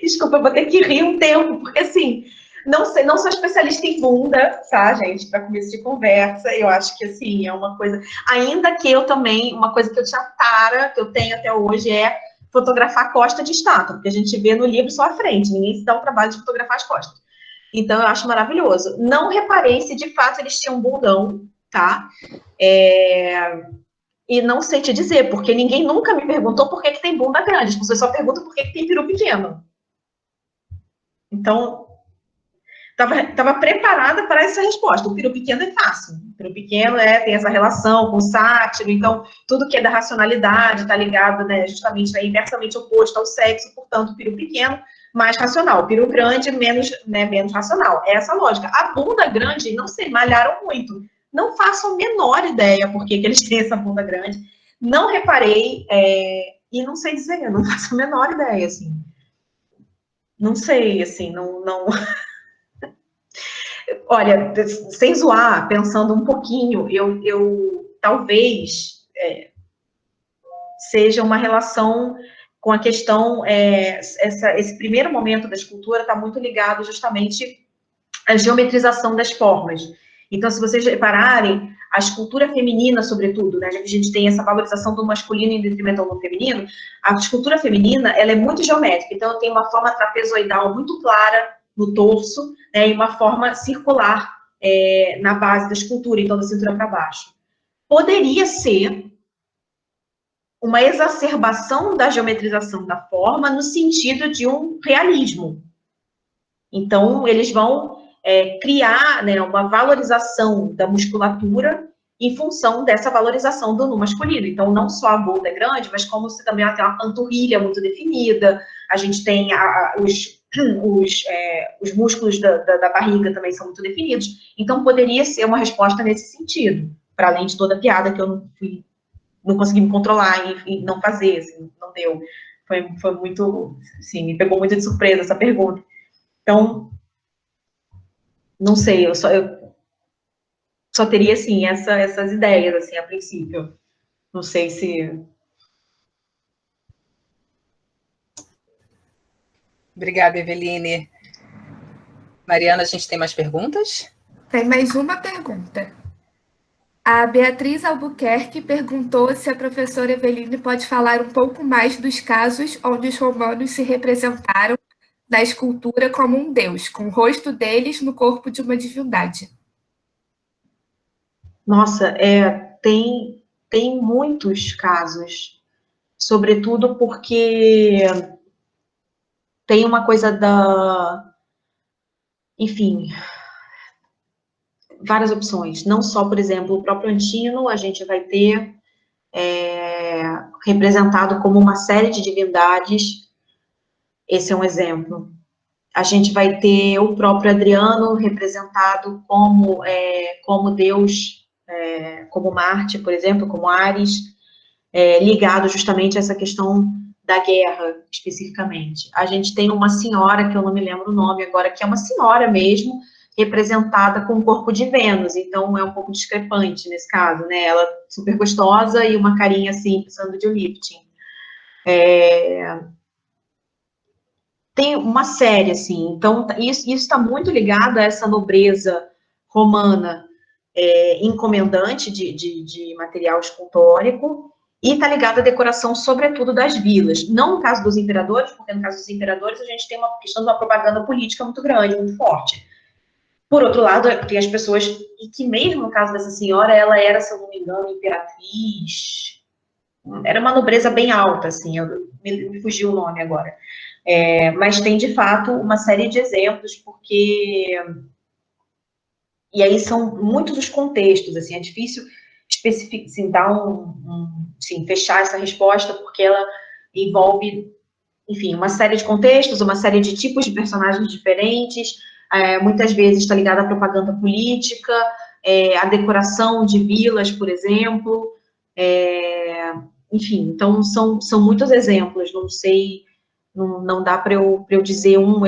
Desculpa, eu vou ter que rir um tempo, porque assim, não sou especialista em bunda, tá, gente, para começo de conversa. Eu acho que assim, é uma coisa. Ainda que eu também, uma coisa que eu tinha tara, que eu tenho até hoje, é fotografar a costa de estátua, porque a gente vê no livro só a frente, ninguém se dá o trabalho de fotografar as costas. Então, eu acho maravilhoso. Não reparei se de fato eles tinham bundão, tá? E não sei te dizer, porque ninguém nunca me perguntou por que tem bunda grande. As pessoas só perguntam por que tem peru pequeno. Então, estava preparada para essa resposta. O peru pequeno é fácil. O peru pequeno tem essa relação com o sátiro, então tudo que é da racionalidade está ligado, né, justamente inversamente oposto ao sexo, portanto, o peru pequeno mais racional, o peru grande menos racional. É essa lógica. A bunda grande, não sei, malharam muito. Não faço a menor ideia por que eles têm essa bunda grande. Não reparei e não sei dizer, eu não faço a menor ideia, assim. Não sei, assim, não... Olha, sem zoar, pensando um pouquinho, eu talvez seja uma relação com a questão, esse primeiro momento da escultura está muito ligado justamente à geometrização das formas. Então, se vocês repararem, a escultura feminina, sobretudo, né, a gente tem essa valorização do masculino em detrimento do feminino, a escultura feminina, ela é muito geométrica, então tem uma forma trapezoidal muito clara no torso, né, e uma forma circular na base da escultura, então da cintura para baixo. Poderia ser uma exacerbação da geometrização da forma no sentido de um realismo. Então, eles vão criar, né, uma valorização da musculatura em função dessa valorização do nu masculino. Então, não só a bunda é grande, mas como você também tem uma panturrilha muito definida, a gente tem os músculos da barriga também são muito definidos. Então, poderia ser uma resposta nesse sentido, para além de toda a piada que eu não consegui me controlar e não fazer, assim, não deu. Foi muito, assim, me pegou muito de surpresa essa pergunta. Então, não sei, eu só teria, assim, essas ideias, assim, a princípio. Não sei se... Obrigada, Eveline. Mariana, a gente tem mais perguntas? Tem mais uma pergunta. A Beatriz Albuquerque perguntou se a professora Eveline pode falar um pouco mais dos casos onde os romanos se representaram na escultura como um deus, com o rosto deles no corpo de uma divindade. Nossa, tem muitos casos, sobretudo porque tem uma coisa enfim, várias opções. Não só, por exemplo, o próprio Antino, a gente vai ter representado como uma série de divindades. Esse é um exemplo. A gente vai ter o próprio Adriano representado como Deus, como Marte, por exemplo, como Ares, ligado justamente a essa questão da guerra, especificamente. A gente tem uma senhora, que eu não me lembro o nome agora, que é uma senhora mesmo, representada com o corpo de Vênus, então é um pouco discrepante nesse caso, né? Ela super gostosa e uma carinha assim, precisando de um lifting. Tem uma série, assim, então isso está muito ligado a essa nobreza romana encomendante de material escultórico, e está ligado à decoração, sobretudo, das vilas. Não no caso dos imperadores, porque no caso dos imperadores a gente tem uma questão de uma propaganda política muito grande, muito forte. Por outro lado, tem as pessoas, e que mesmo no caso dessa senhora, ela era, se eu não me engano, imperatriz, era uma nobreza bem alta, assim, me fugiu o nome agora. Mas tem, de fato, uma série de exemplos, porque... E aí são muitos os contextos, assim, é difícil especificar, assim, assim, fechar essa resposta, porque ela envolve, enfim, uma série de contextos, uma série de tipos de personagens diferentes, muitas vezes está ligada à propaganda política, à decoração de vilas, por exemplo, enfim, então são muitos exemplos, não sei, não dá para eu dizer um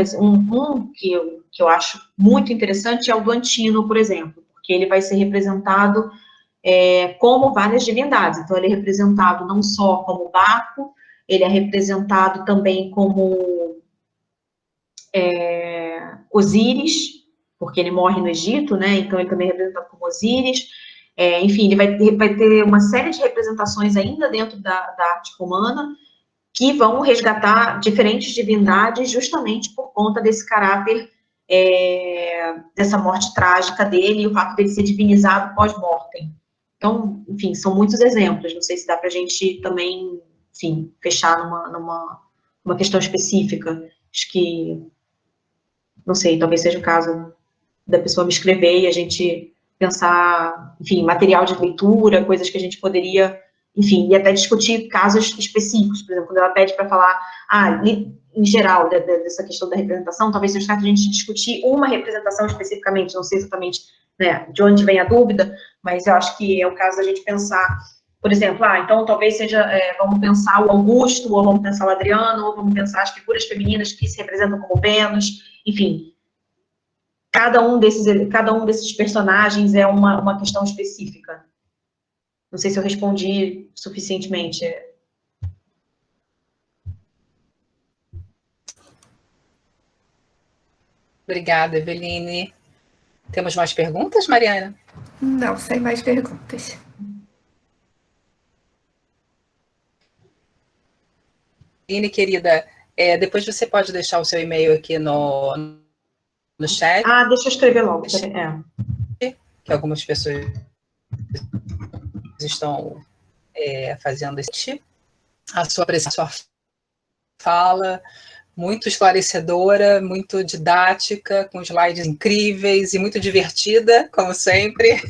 que eu acho muito interessante, é o do Antino, por exemplo, porque ele vai ser representado como várias divindades, então ele é representado não só como Baco, ele é representado também como Osíris, porque ele morre no Egito, né, então ele também é representado como Osíris, enfim, ele vai ter uma série de representações ainda dentro da arte romana, que vão resgatar diferentes divindades justamente por conta desse caráter, dessa morte trágica dele, e o fato dele ser divinizado pós-mortem. Então, enfim, são muitos exemplos, não sei se dá para a gente também, enfim, fechar numa questão específica. Acho que, não sei, talvez seja o caso da pessoa me escrever e a gente pensar, enfim, material de leitura, coisas que a gente poderia, enfim, e até discutir casos específicos, por exemplo, quando ela pede para falar, em geral, dessa questão da representação, talvez seja o caso de a gente discutir uma representação especificamente, não sei exatamente, né, de onde vem a dúvida, mas eu acho que é o caso da gente pensar, por exemplo, então talvez seja, vamos pensar o Augusto, ou vamos pensar o Adriano, ou vamos pensar as figuras femininas que se representam como Vênus, enfim, cada um desses personagens é uma questão específica. Não sei se eu respondi suficientemente. Obrigada, Eveline. Temos mais perguntas, Mariana? Não, sem mais perguntas. Eveline, querida, depois você pode deixar o seu e-mail aqui no chat. Deixa eu escrever logo. Que algumas pessoas estão fazendo a sua presença, a sua fala, muito esclarecedora, muito didática, com slides incríveis e muito divertida, como sempre.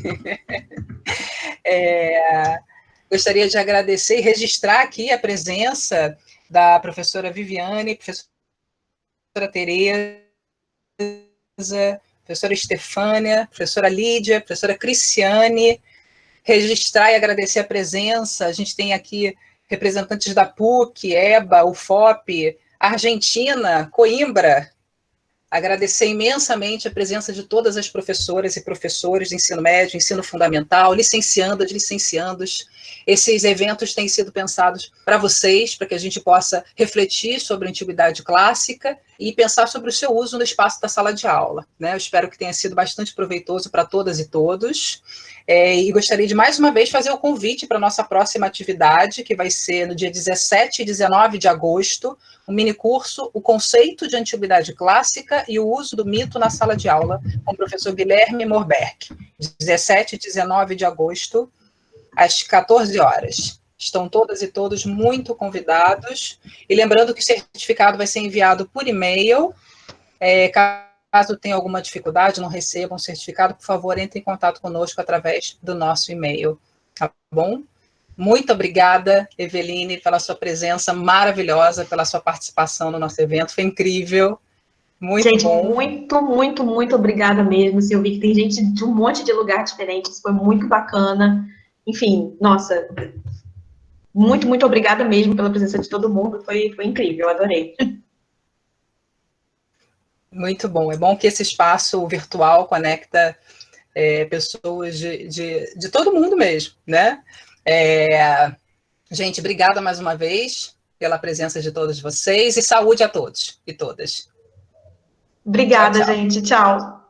Gostaria de agradecer e registrar aqui a presença da professora Viviane, professora Tereza, professora Estefânia, professora Lídia, professora Cristiane, registrar e agradecer a presença. A gente tem aqui representantes da PUC, EBA, UFOP, Argentina, Coimbra. Agradecer imensamente a presença de todas as professoras e professores de ensino médio, ensino fundamental, licenciandas, licenciandos. Esses eventos têm sido pensados para vocês, para que a gente possa refletir sobre a antiguidade clássica e pensar sobre o seu uso no espaço da sala de aula, né? Eu espero que tenha sido bastante proveitoso para todas e todos. E gostaria de, mais uma vez, fazer o convite para a nossa próxima atividade, que vai ser no dia 17 e 19 de agosto, um minicurso, o conceito de antiguidade clássica e o uso do mito na sala de aula, com o professor Guilherme Morberg, 17 e 19 de agosto, às 14 horas. Estão todas e todos muito convidados, e lembrando que o certificado vai ser enviado por e-mail. Caso tenha alguma dificuldade, não recebam o certificado, por favor, entre em contato conosco através do nosso e-mail, tá bom? Muito obrigada, Eveline, pela sua presença maravilhosa, pela sua participação no nosso evento, foi incrível, muito bom. Muito, muito, muito obrigada mesmo, eu vi que tem gente de um monte de lugar diferente, isso foi muito bacana, enfim, nossa, muito, muito obrigada mesmo pela presença de todo mundo, foi incrível, eu adorei. Muito bom. É bom que esse espaço virtual conecta pessoas de todo mundo mesmo, né? Gente, obrigada mais uma vez pela presença de todos vocês e saúde a todos e todas. Obrigada, Tchau, tchau. gente. Tchau.